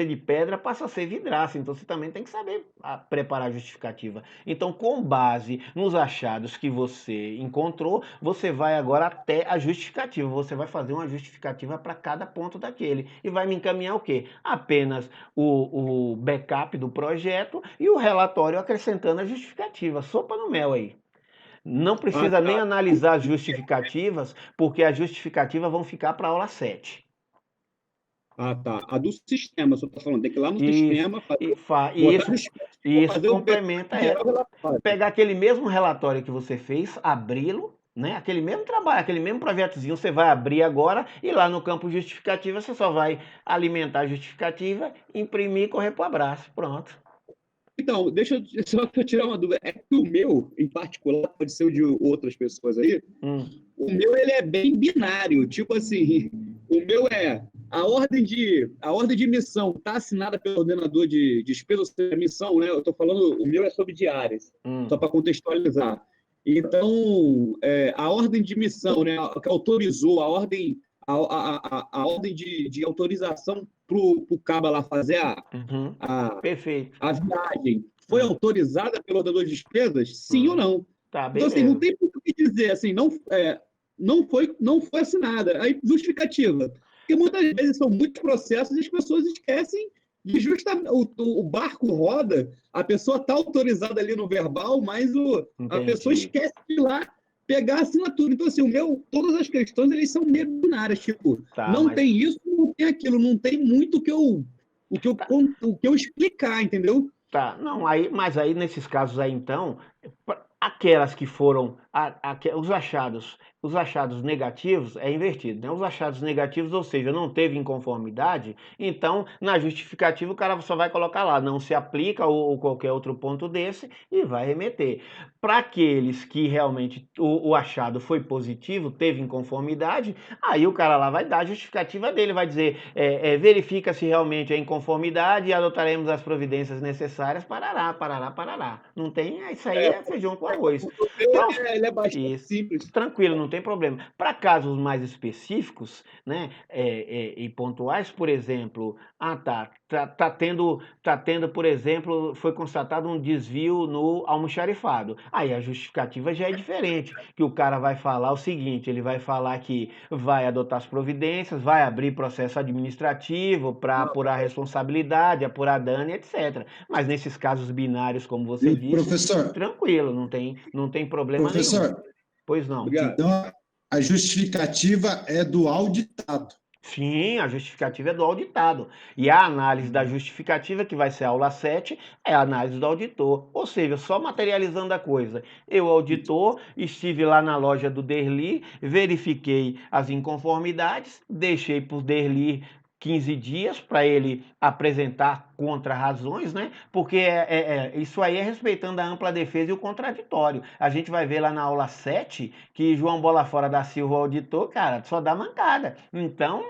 de pedra passa a ser vidraça, então você também tem que saber preparar a justificativa. Então, com base nos achados que você encontrou, você vai agora até a justificativa. Você vai fazer uma justificativa para cada ponto daquele e vai me encaminhar o quê? Apenas o backup do projeto e o relatório acrescentando a justificativa. Sopa no mel aí. Não precisa nem analisar as justificativas, porque as justificativas vão ficar para a aula 7. Ah, tá. A do sistema, você está falando, tem que ir lá no Isso, sistema, isso fazer complementa, pegar aquele mesmo relatório que você fez, abri-lo, né? Aquele mesmo trabalho, aquele mesmo projetozinho, você vai abrir agora e lá no campo justificativa você só vai alimentar a justificativa, imprimir e correr para o abraço. Pronto. Então, deixa eu só tirar uma dúvida. É que o meu, em particular, pode ser o de outras pessoas aí, o meu ele é bem binário. Tipo assim, o meu é a ordem de missão está assinada pelo ordenador de despesa, ou seja, a missão, né? Eu estou falando, o meu é sobre diárias, só para contextualizar. Então, a ordem de missão, né, que autorizou a ordem de autorização para o cabo lá fazer Perfeito. a viagem foi autorizada pelo ordenador de despesas? Sim ou não? Tá, então, assim, não tem muito o que dizer, assim, não foi assinada. Aí, justificativa. Porque muitas vezes são muitos processos e as pessoas esquecem de justamente o barco roda, a pessoa está autorizada ali no verbal, mas a pessoa esquece de ir lá pegar a assinatura. Então, assim, todas as questões eles são meio binárias, tipo, tem isso, não tem aquilo, não tem muito o que eu explicar, entendeu? Tá, não, mas aí nesses casos aí então, aquelas que foram os achados negativos é invertido, né? Os achados negativos, ou seja, não teve inconformidade, então na justificativa o cara só vai colocar lá, não se aplica ou qualquer outro ponto desse e vai remeter. Para aqueles que realmente o achado foi positivo, teve inconformidade, aí o cara lá vai dar a justificativa dele, vai dizer, verifica se realmente é inconformidade e adotaremos as providências necessárias, parará. Não tem, isso aí é feijão com arroz. Ele é bastante simples. Tranquilo, não tem problema. Para casos mais específicos, né, e pontuais, por exemplo, tá tendo, por exemplo, foi constatado um desvio no almoxarifado. Aí a justificativa já é diferente, que o cara vai falar o seguinte, ele vai falar que vai adotar as providências, vai abrir processo administrativo para apurar responsabilidade, apurar dano, etc. Mas nesses casos binários, como você disse, professor, tranquilo, não tem problema nenhum. Pois não. Obrigado. Então, a justificativa é do auditado. Sim, a justificativa é do auditado. E a análise da justificativa, que vai ser a aula 7, é a análise do auditor. Ou seja, só materializando a coisa. Eu, auditor, estive lá na loja do Derli, verifiquei as inconformidades, deixei para o Derli 15 dias para ele apresentar contra-razões, né? Porque isso aí é respeitando a ampla defesa e o contraditório. A gente vai ver lá na aula 7 que João Bola Fora da Silva, o auditor, cara, só dá mancada. Então,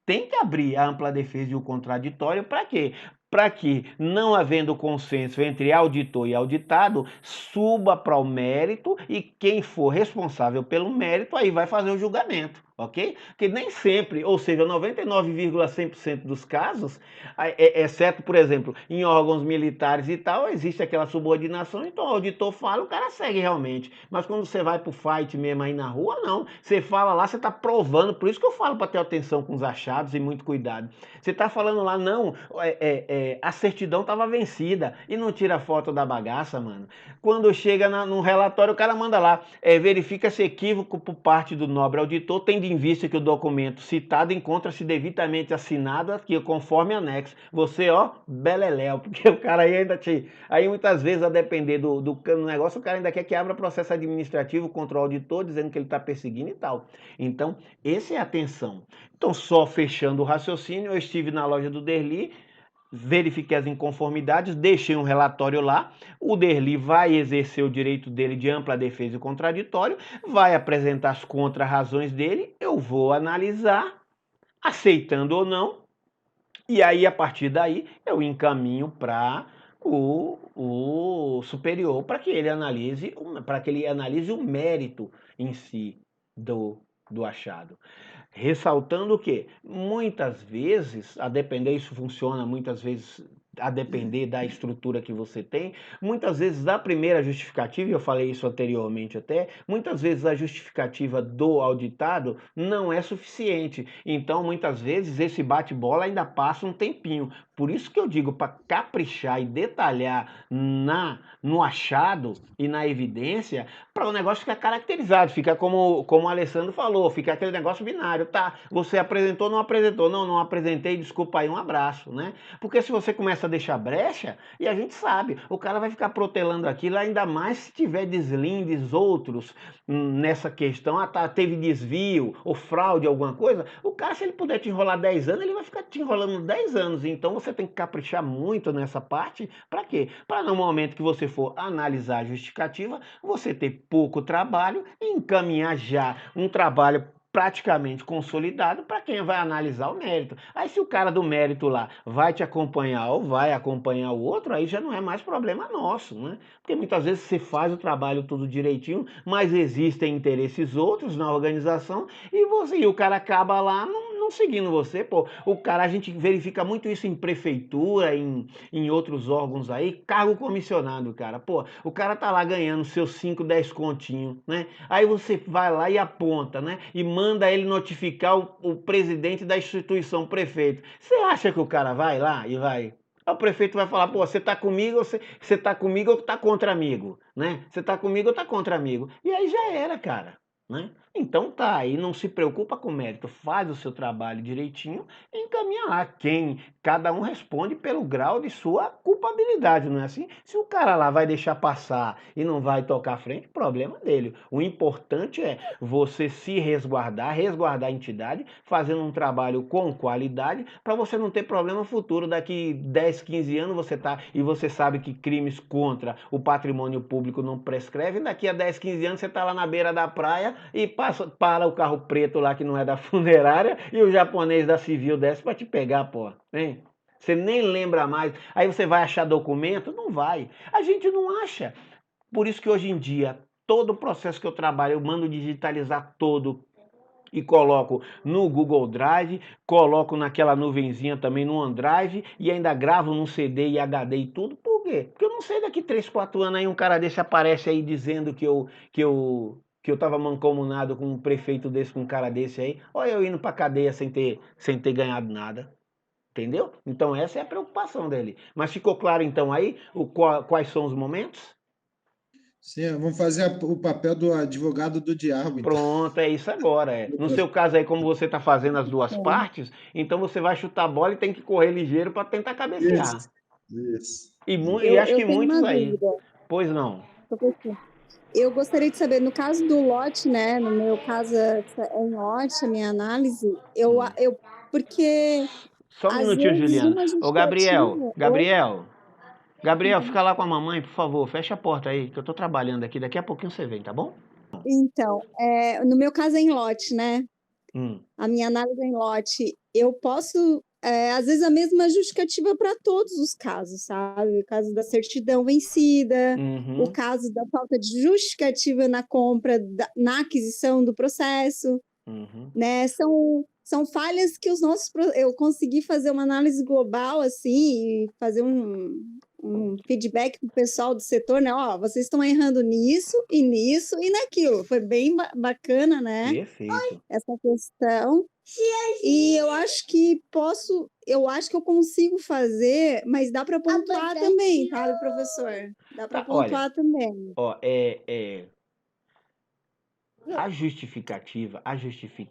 tem que abrir a ampla defesa e o contraditório para quê? Para que, não havendo consenso entre auditor e auditado, suba para o mérito e quem for responsável pelo mérito aí vai fazer o julgamento, ok? Porque nem sempre, ou seja, 99,100% dos casos, exceto, por exemplo, em órgãos militares e tal, existe aquela subordinação, então o auditor fala, o cara segue realmente. Mas quando você vai pro fight mesmo aí na rua, não. Você fala lá, você tá provando, por isso que eu falo para ter atenção com os achados e muito cuidado. Você tá falando lá, não, a certidão tava vencida e não tira foto da bagaça, mano. Quando chega no relatório, o cara manda lá, verifica-se equívoco por parte do nobre auditor, tendo em vista que o documento citado encontra-se devidamente assinado aqui, conforme anexo. Você, ó, beleléu, porque o cara aí ainda te... Aí muitas vezes, a depender do negócio, o cara ainda quer que abra processo administrativo contra o auditor, dizendo que ele está perseguindo e tal. Então, essa é a atenção. Então, só fechando o raciocínio, eu estive na loja do Derli, verifiquei as inconformidades, deixei um relatório lá, o Derli vai exercer o direito dele de ampla defesa e contraditório, vai apresentar as contra-razões dele, eu vou analisar, aceitando ou não, e aí, a partir daí, eu encaminho para o superior para que ele analise, o mérito em si do achado. Ressaltando que muitas vezes, a depender, isso funciona muitas vezes a depender da estrutura que você tem, muitas vezes a primeira justificativa, e eu falei isso anteriormente até, muitas vezes a justificativa do auditado não é suficiente. Então, muitas vezes, esse bate-bola ainda passa um tempinho. Por isso que eu digo, para caprichar e detalhar no achado e na evidência, para o negócio ficar caracterizado, fica como o Alessandro falou, fica aquele negócio binário, tá? Você apresentou, não apresentou, não apresentei, desculpa aí, um abraço, né? Porque se você começa a deixar brecha, e a gente sabe, o cara vai ficar protelando aquilo, ainda mais se tiver deslindes outros nessa questão, teve desvio ou fraude, alguma coisa, o cara, se ele puder te enrolar 10 anos, ele vai ficar te enrolando 10 anos, então você tem que caprichar muito nessa parte, para quê? Para no momento que você for analisar a justificativa, você ter pouco trabalho e encaminhar já um trabalho praticamente consolidado para quem vai analisar o mérito. Aí se o cara do mérito lá vai te acompanhar ou vai acompanhar o outro, aí já não é mais problema nosso, né? Porque muitas vezes você faz o trabalho tudo direitinho, mas existem interesses outros na organização e o cara acaba lá não seguindo você, pô. O cara, a gente verifica muito isso em prefeitura, em outros órgãos aí, cargo comissionado, cara. Pô, o cara tá lá ganhando seus 5, 10 continhos, né? Aí você vai lá e aponta, né? E manda ele notificar o presidente da instituição, o prefeito. Você acha que o cara vai lá e vai... O prefeito vai falar, pô, você tá comigo, você tá comigo ou tá contra amigo, né? Você tá comigo ou tá contra amigo. E aí já era, cara, né? Então tá, aí não se preocupa com o mérito, faz o seu trabalho direitinho e encaminha lá. Cada um responde pelo grau de sua culpabilidade, não é assim? Se o cara lá vai deixar passar e não vai tocar à frente, problema dele. O importante é você se resguardar a entidade, fazendo um trabalho com qualidade, para você não ter problema futuro. Daqui 10, 15 anos você sabe que crimes contra o patrimônio público não prescrevem, daqui a 10, 15 anos você está lá na beira da praia e para o carro preto lá que não é da funerária e o japonês da civil desce para te pegar, pô, hein? Você nem lembra mais. Aí você vai achar documento? Não vai. A gente não acha. Por isso que hoje em dia, todo o processo que eu trabalho, eu mando digitalizar todo e coloco no Google Drive, coloco naquela nuvenzinha também no OneDrive e ainda gravo num CD e HD e tudo. Por quê? Porque eu não sei daqui 3, 4 anos aí um cara desse aparece aí dizendo que eu tava mancomunado com um prefeito desse, com um cara desse aí. Olha eu indo pra cadeia sem ter ganhado nada. Entendeu? Então essa é a preocupação dele. Mas ficou claro então aí quais são os momentos? Sim, vamos fazer o papel do advogado do diabo, então. Pronto, é isso agora. No seu caso aí, como você está fazendo as duas partes, então você vai chutar a bola e tem que correr ligeiro para tentar cabecear. Isso, isso. E acho Eu que tenho muitos uma aí. dúvida, Pois não. professor. Eu gostaria de saber, no caso do lote, né? No meu caso é em lote, a minha análise, porque Só um às minutinho, vezes Juliana. uma Ô, Gabriel, justificativa ou Gabriel, então, fica lá com a mamãe, por favor. Fecha a porta aí, que eu tô trabalhando aqui. Daqui a pouquinho você vem, tá bom? no meu caso é em lote, né? A minha análise em lote, eu posso, às vezes, a mesma justificativa para todos os casos, sabe? O caso da certidão vencida, o Uhum, caso da falta de justificativa na compra, na aquisição do processo, uhum. né? São falhas que eu consegui fazer uma análise global, assim, e fazer um feedback para o pessoal do setor, né? Ó, vocês estão errando nisso e naquilo. Foi bem bacana, né? Perfeito. Essa questão. E eu acho que eu consigo fazer, mas dá para pontuar também, tá, professor? Dá para Tá, olha, pontuar também. ó, a justifica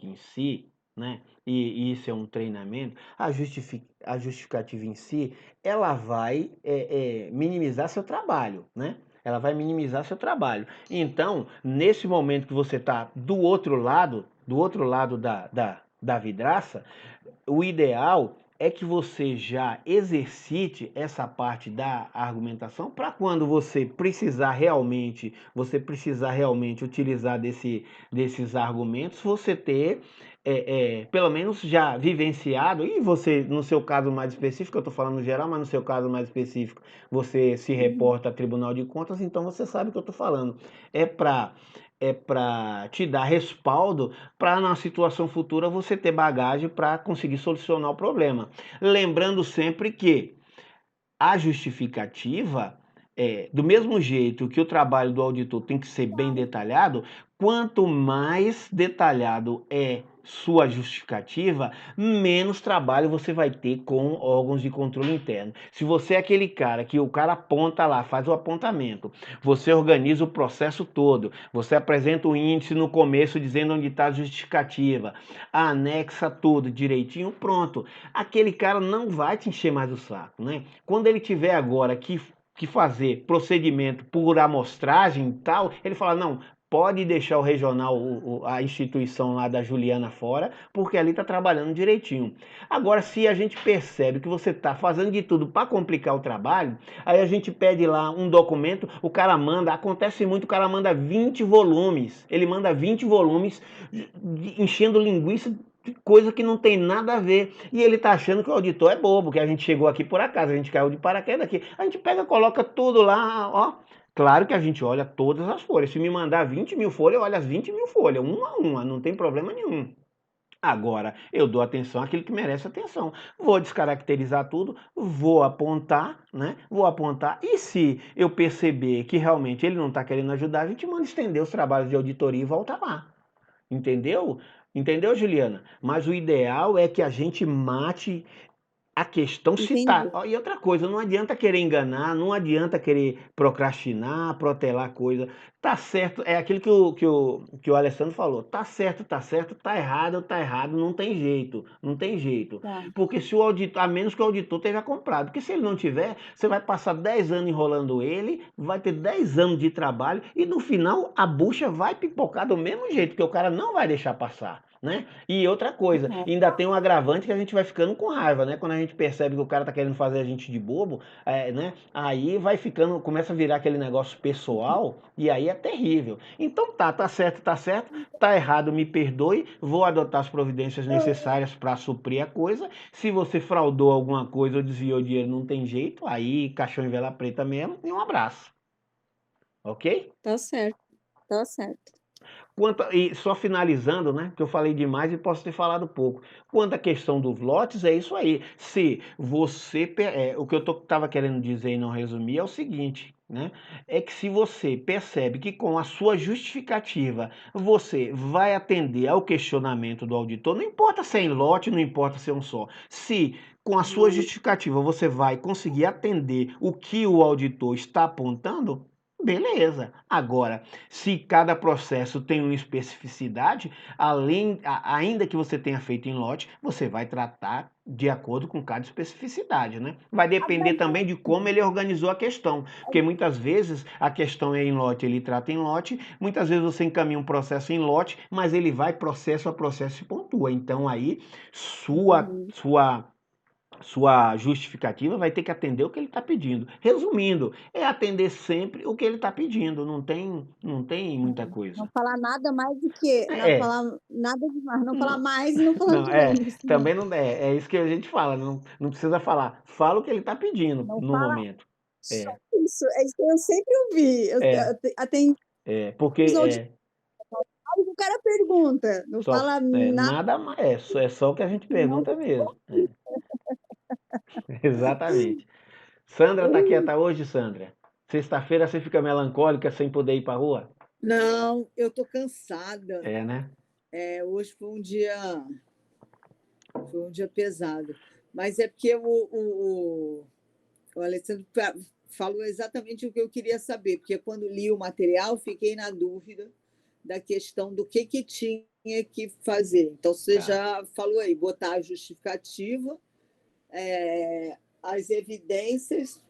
em si, né? E isso é um treinamento. A justificativa em si, ela vai minimizar seu trabalho, né? Ela vai minimizar seu trabalho. Então, nesse momento que você está do outro lado da vidraça, o ideal é que você já exercite essa parte da argumentação para quando você precisar realmente utilizar desses argumentos, você ter pelo menos já vivenciado, e você, no seu caso mais específico, eu estou falando no geral, mas no seu caso mais específico, você se reporta a Tribunal de Contas, então você sabe o que eu estou falando. É para te dar respaldo para na situação futura você ter bagagem para conseguir solucionar o problema. Lembrando sempre que a justificativa, do mesmo jeito que o trabalho do auditor tem que ser bem detalhado, quanto mais detalhado é sua justificativa, menos trabalho você vai ter com órgãos de controle interno. Se você é aquele cara que o cara aponta lá, faz o apontamento, você organiza o processo todo, você apresenta o índice no começo dizendo onde está a justificativa, anexa tudo direitinho, pronto. Aquele cara não vai te encher mais o saco, né? Quando ele tiver agora que fazer procedimento por amostragem e tal, ele fala, não, pode deixar o regional, a instituição lá da Juliana fora, porque ali está trabalhando direitinho. Agora, se a gente percebe que você está fazendo de tudo para complicar o trabalho, aí a gente pede lá um documento, o cara manda, acontece muito, o cara manda 20 volumes, ele manda 20 volumes enchendo linguiça, coisa que não tem nada a ver. E ele tá achando que o auditor é bobo, que a gente chegou aqui por acaso, a gente caiu de paraquedas aqui. A gente pega, coloca tudo lá, ó. Claro que a gente olha todas as folhas. Se me mandar 20 mil folhas, eu olho as 20 mil folhas, uma a uma, não tem problema nenhum. Agora, eu dou atenção àquilo que merece atenção. Vou descaracterizar tudo, vou apontar, né? Vou apontar. E se eu perceber que realmente ele não está querendo ajudar, a gente manda estender os trabalhos de auditoria e volta lá. Entendeu? Entendeu, Juliana? Mas o ideal é que a gente mate a questão se tá. Entendi. E outra coisa, não adianta querer enganar, não adianta querer procrastinar, protelar coisa. Tá certo, é aquilo que o Alessandro falou. Tá certo, tá errado, não tem jeito, não tem jeito. Tá. Porque se o auditor, a menos que o auditor tenha comprado, porque se ele não tiver, você vai passar 10 anos enrolando ele, vai ter 10 anos de trabalho e no final a bucha vai pipocar do mesmo jeito, porque o cara não vai deixar passar. Né? E outra coisa, ainda tem um agravante que a gente vai ficando com raiva, né? Quando a gente percebe que o cara tá querendo fazer a gente de bobo, né? Aí vai ficando, começa a virar aquele negócio pessoal e aí é terrível. Então tá certo, tá errado, me perdoe, vou adotar as providências necessárias para suprir a coisa. Se você fraudou alguma coisa ou desviou dinheiro, não tem jeito, aí caixão em vela preta mesmo e um abraço. Ok? Tá certo. Tá certo. E só finalizando, né? Que eu falei demais e posso ter falado pouco. Quanto à questão dos lotes, é isso aí. Se você. O que eu estava querendo dizer e não resumir é o seguinte, né? É que se você percebe que com a sua justificativa você vai atender ao questionamento do auditor, não importa se é em lote, não importa se é um só. Se com a sua justificativa você vai conseguir atender o que o auditor está apontando, beleza. Agora, se cada processo tem uma especificidade, ainda que você tenha feito em lote, você vai tratar de acordo com cada especificidade, né? Vai depender também de como ele organizou a questão, porque muitas vezes a questão é em lote, ele trata em lote, muitas vezes você encaminha um processo em lote, mas ele vai processo a processo e pontua. Então aí sua sua justificativa vai ter que atender o que ele está pedindo. Resumindo, é atender sempre o que ele está pedindo, não tem muita coisa. Não falar nada mais do que, não É, falar nada demais, não falar não, mais e não falar não, de menos. também não é isso que a gente fala, não precisa falar. Fala o que ele está pedindo Não no fala momento. só É, isso. É isso que eu sempre ouvi. é, Atendi porque os auditórios, o cara pergunta, não fala nada, nada mais, é só o que a gente não. pergunta mesmo. Exatamente. Sandra tá quieta hoje, Sandra? Sexta-feira você fica melancólica sem poder ir pra rua? Não, eu tô cansada. É, né? Hoje foi um dia pesado. Mas é porque o Alessandro falou exatamente o que eu queria saber, porque quando li o material, fiquei na dúvida da questão do que tinha que fazer. Então, você Tá. já falou aí, botar a justificativa, as evidências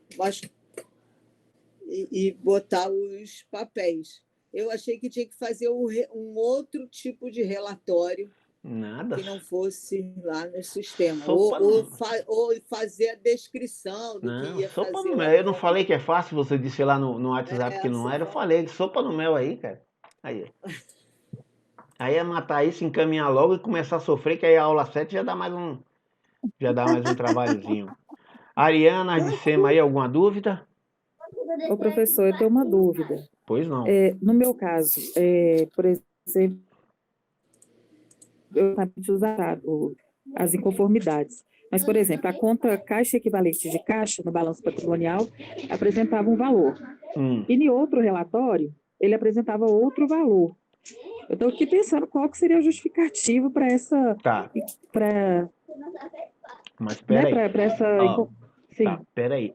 e botar os papéis. Eu achei que tinha que fazer um outro tipo de relatório Nada. que não fosse lá no sistema. Sopa Ou não. ou fazer a descrição do que Não, ia sopa fazer no lá mel. Eu não falei que é fácil, você disse lá no WhatsApp que não Você era. Eu fala. falei, sopa no mel aí, cara. Aí. Aí é matar isso, encaminhar logo e começar a sofrer, que aí a aula 7 já dá mais um trabalhozinho. Ariana, Ardicema aí, alguma dúvida? Ô, professor, eu tenho uma dúvida. Pois não. No meu caso, por exemplo, eu realmente usar as inconformidades. Mas, por exemplo, a conta caixa equivalente de caixa no balanço patrimonial apresentava um valor. E em outro relatório, ele apresentava outro valor. Eu estou aqui pensando qual que seria a justificativa para essa... Tá. Mas Né, peraí. para essa... Sim. Tá, peraí.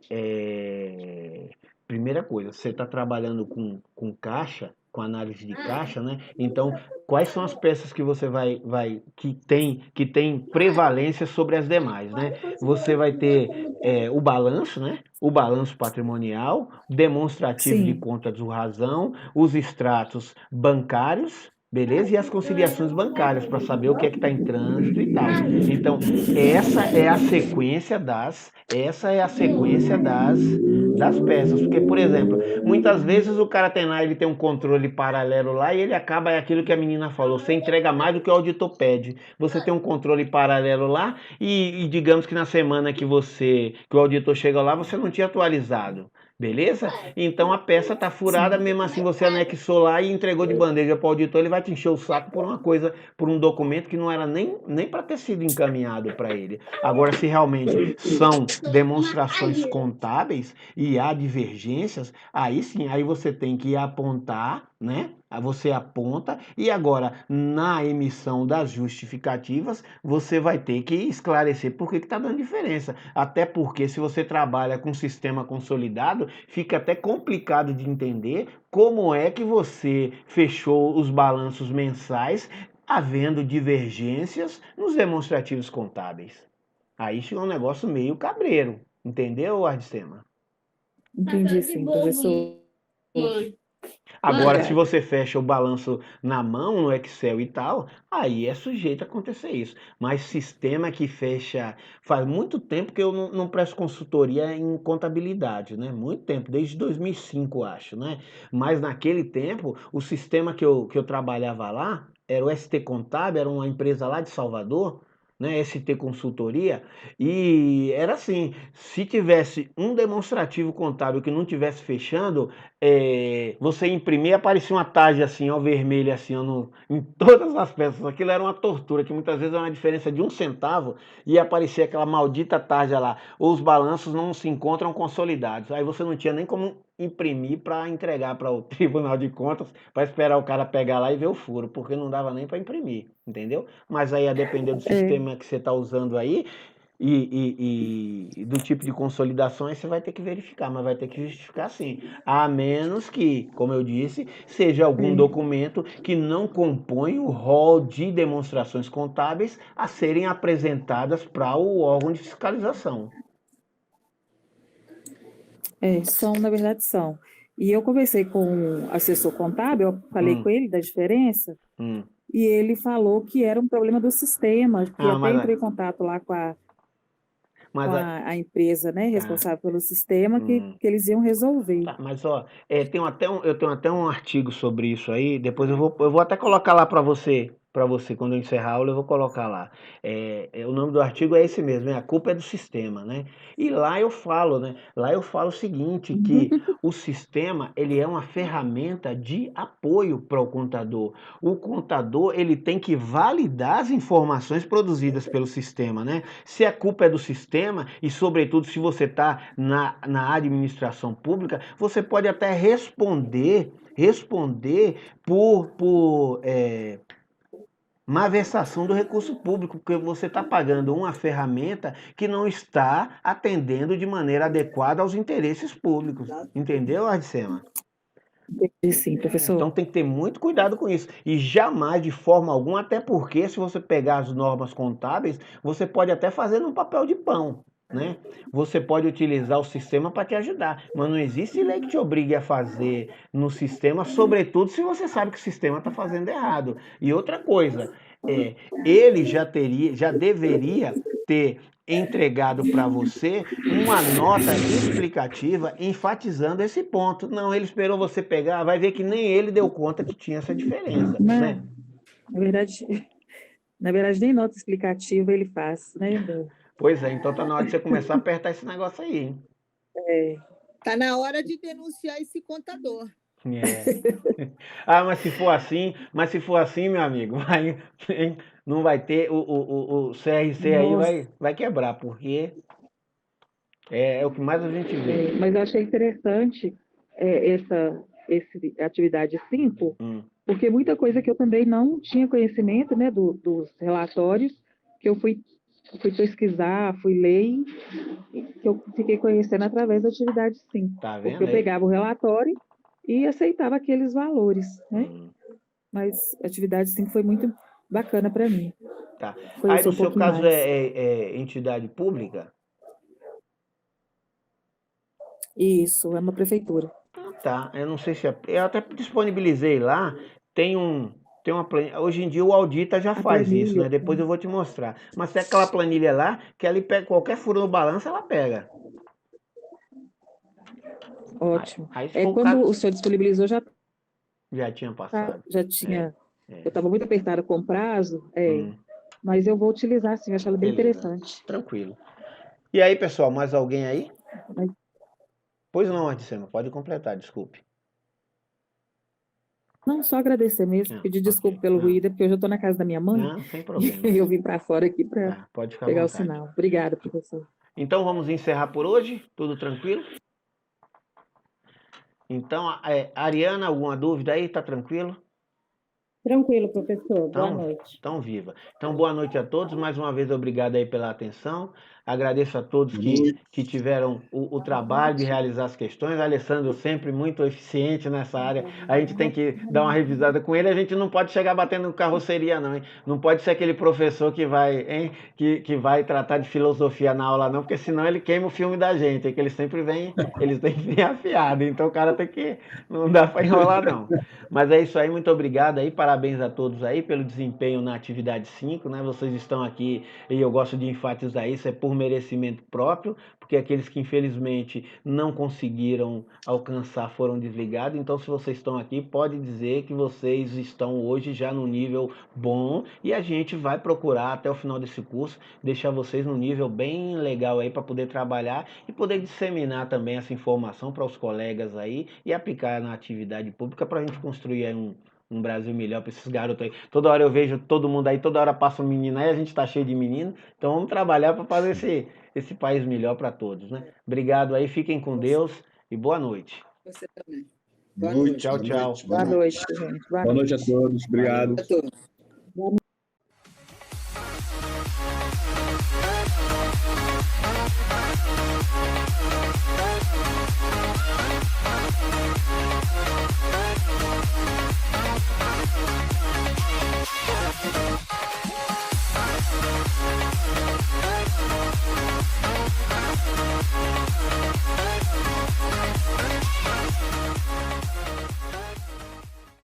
Primeira coisa, você está trabalhando com caixa, com análise de caixa, né? Então, quais são as peças que você que tem prevalência sobre as demais, né? Você vai ter o balanço, né? O balanço patrimonial, demonstrativo de Sim. conta de razão, os extratos bancários, beleza? E as conciliações bancárias para saber o que é que está em trânsito e tal. Então, essa é a sequência das peças. Porque, por exemplo, muitas vezes o cara tem lá, ele tem um controle paralelo lá e ele acaba, é aquilo que a menina falou, você entrega mais do que o auditor pede. Você tem um controle paralelo lá e digamos que na semana que o auditor chega lá, você não tinha atualizado. Beleza? Então a peça tá furada, mesmo assim você anexou lá e entregou de bandeja para o auditor, ele vai te encher o saco por uma coisa, por um documento que não era nem para ter sido encaminhado para ele. Agora, se realmente são demonstrações contábeis e há divergências, aí sim, aí você tem que apontar, né? Você aponta e agora na emissão das justificativas você vai ter que esclarecer por que está dando diferença. Até porque se você trabalha com sistema consolidado, fica até complicado de entender como é que você fechou os balanços mensais havendo divergências nos demonstrativos contábeis. Aí fica um negócio meio cabreiro, entendeu, Ardicema? Entendi, sim, professor. Agora, se você fecha o balanço na mão, no Excel e tal, aí é sujeito a acontecer isso. Mas sistema que fecha... Faz muito tempo que eu não presto consultoria em contabilidade, né? Muito tempo, desde 2005, acho, né? Mas naquele tempo, o sistema que eu trabalhava lá era o ST Contábil, era uma empresa lá de Salvador, né? ST Consultoria, e era assim, se tivesse um demonstrativo contábil que não tivesse fechando, você imprimir, aparecia uma tarja assim, ó, vermelha assim, ó, em todas as peças. Aquilo era uma tortura, que muitas vezes era uma diferença de 1 centavo e aparecia aquela maldita tarja lá. Os balanços não se encontram consolidados. Aí você não tinha nem como imprimir para entregar para o Tribunal de Contas, para esperar o cara pegar lá e ver o furo, porque não dava nem para imprimir, entendeu? Mas aí, a depender do sistema que você está usando aí, e do tipo de consolidação, aí você vai ter que verificar, mas vai ter que justificar sim. A menos que, como eu disse, seja algum documento que não compõe o rol de demonstrações contábeis a serem apresentadas para o órgão de fiscalização. Na verdade, são. E eu conversei com o assessor contábil, eu falei com ele da diferença, e ele falou que era um problema do sistema, que até entrei em contato lá com a Mas com a- a empresa, né, tá. responsável pelo sistema, Hum. que eles iam resolver. Tá, mas ó, eu tenho até um artigo sobre isso aí. Depois eu vou até colocar lá para você quando eu encerrar a aula eu vou colocar lá. O nome do artigo é esse mesmo, a culpa é do sistema, né? E lá eu falo, né? Lá eu falo o seguinte, que o sistema ele é uma ferramenta de apoio para o contador. O contador ele tem que validar as informações produzidas pelo sistema, né? Se a culpa é do sistema e sobretudo se você está na administração pública, você pode até responder por malversação do recurso público, porque você está pagando uma ferramenta que não está atendendo de maneira adequada aos interesses públicos. Entendeu, Arcema? Entendi, sim, professor. Então tem que ter muito cuidado com isso. E jamais, de forma alguma, até porque se você pegar as normas contábeis, você pode até fazer num papel de pão, né? Você pode utilizar o sistema para te ajudar, mas não existe lei que te obrigue a fazer no sistema, sobretudo se você sabe que o sistema está fazendo errado. E outra coisa, ele já deveria ter entregado para você uma nota explicativa enfatizando esse ponto. Não, ele esperou você pegar, vai ver que nem ele deu conta que tinha essa diferença, né? Na verdade, nem nota explicativa ele faz, né? Pois é, então tá na hora de você começar a apertar esse negócio aí, hein? Tá na hora de denunciar esse contador. Ah, mas se for assim, meu amigo, não vai ter, o CRC aí vai quebrar, porque é o que mais a gente vê. Mas eu achei interessante essa atividade 5, porque muita coisa que eu também não tinha conhecimento, né, dos relatórios, que eu fui pesquisar, fui ler, que eu fiquei conhecendo através da atividade 5. Tá vendo? Porque eu pegava o relatório e aceitava aqueles valores, né? Mas a atividade 5 foi muito bacana para mim. Tá. Conhecer Aí no um seu pouquinho caso mais. é entidade pública? Isso, é uma prefeitura. Tá, eu não sei se eu até disponibilizei lá, tem uma planilha, hoje em dia o Audita já faz isso, planilha, né? Depois eu vou te mostrar. Mas tem aquela planilha lá que ela pega qualquer furo no balanço, ela pega. Ótimo. Aí se for o Quando caso, o senhor disponibilizou, já já tinha passado. tinha. É. Eu estava muito apertada com o prazo, Hum. mas eu vou utilizar, sim, eu acho ela bem Beleza. interessante. Tranquilo. E aí, pessoal, mais alguém aí? Mas- Pois não, Adicema, pode completar, desculpe. Não, só agradecer mesmo, pedir desculpa pelo ruído, porque eu já estou na casa da minha mãe. Não, sem problema. E eu vim para fora aqui para Tá, pode ficar à pegar o vontade. sinal. Obrigada, professor. Então vamos encerrar por hoje? Tudo tranquilo? Então, Ariana, alguma dúvida aí? Tá tranquilo? Tranquilo, professor. Boa noite. Então, viva. Então, boa noite a todos. Mais uma vez, obrigado aí pela atenção. Agradeço a todos que tiveram o trabalho de realizar as questões. Alessandro sempre muito eficiente nessa área. A gente tem que dar uma revisada com ele. A gente não pode chegar batendo carroceria, não, hein? Não pode ser aquele professor que vai, que vai tratar de filosofia na aula, não, porque senão ele queima o filme da gente, que eles sempre vêm afiados. Então, o cara tem que... Não dá para enrolar, não. Mas é isso aí. Muito obrigado aí. Parabéns a todos aí pelo desempenho na atividade 5, né? Vocês estão aqui e eu gosto de enfatizar isso, é por merecimento próprio, porque aqueles que infelizmente não conseguiram alcançar foram desligados. Então, se vocês estão aqui, pode dizer que vocês estão hoje já no nível bom e a gente vai procurar até o final desse curso deixar vocês no nível bem legal aí para poder trabalhar e poder disseminar também essa informação para os colegas aí e aplicar na atividade pública para a gente construir aí um Brasil melhor para esses garotos aí. Toda hora eu vejo todo mundo aí, toda hora passa um menino aí, a gente tá cheio de menino, então vamos trabalhar para fazer esse país melhor para todos, né? Obrigado aí, fiquem com Deus e boa noite. Você também. Boa noite. Tchau, tchau. Boa noite, gente. Boa noite a todos. Obrigado. A todos.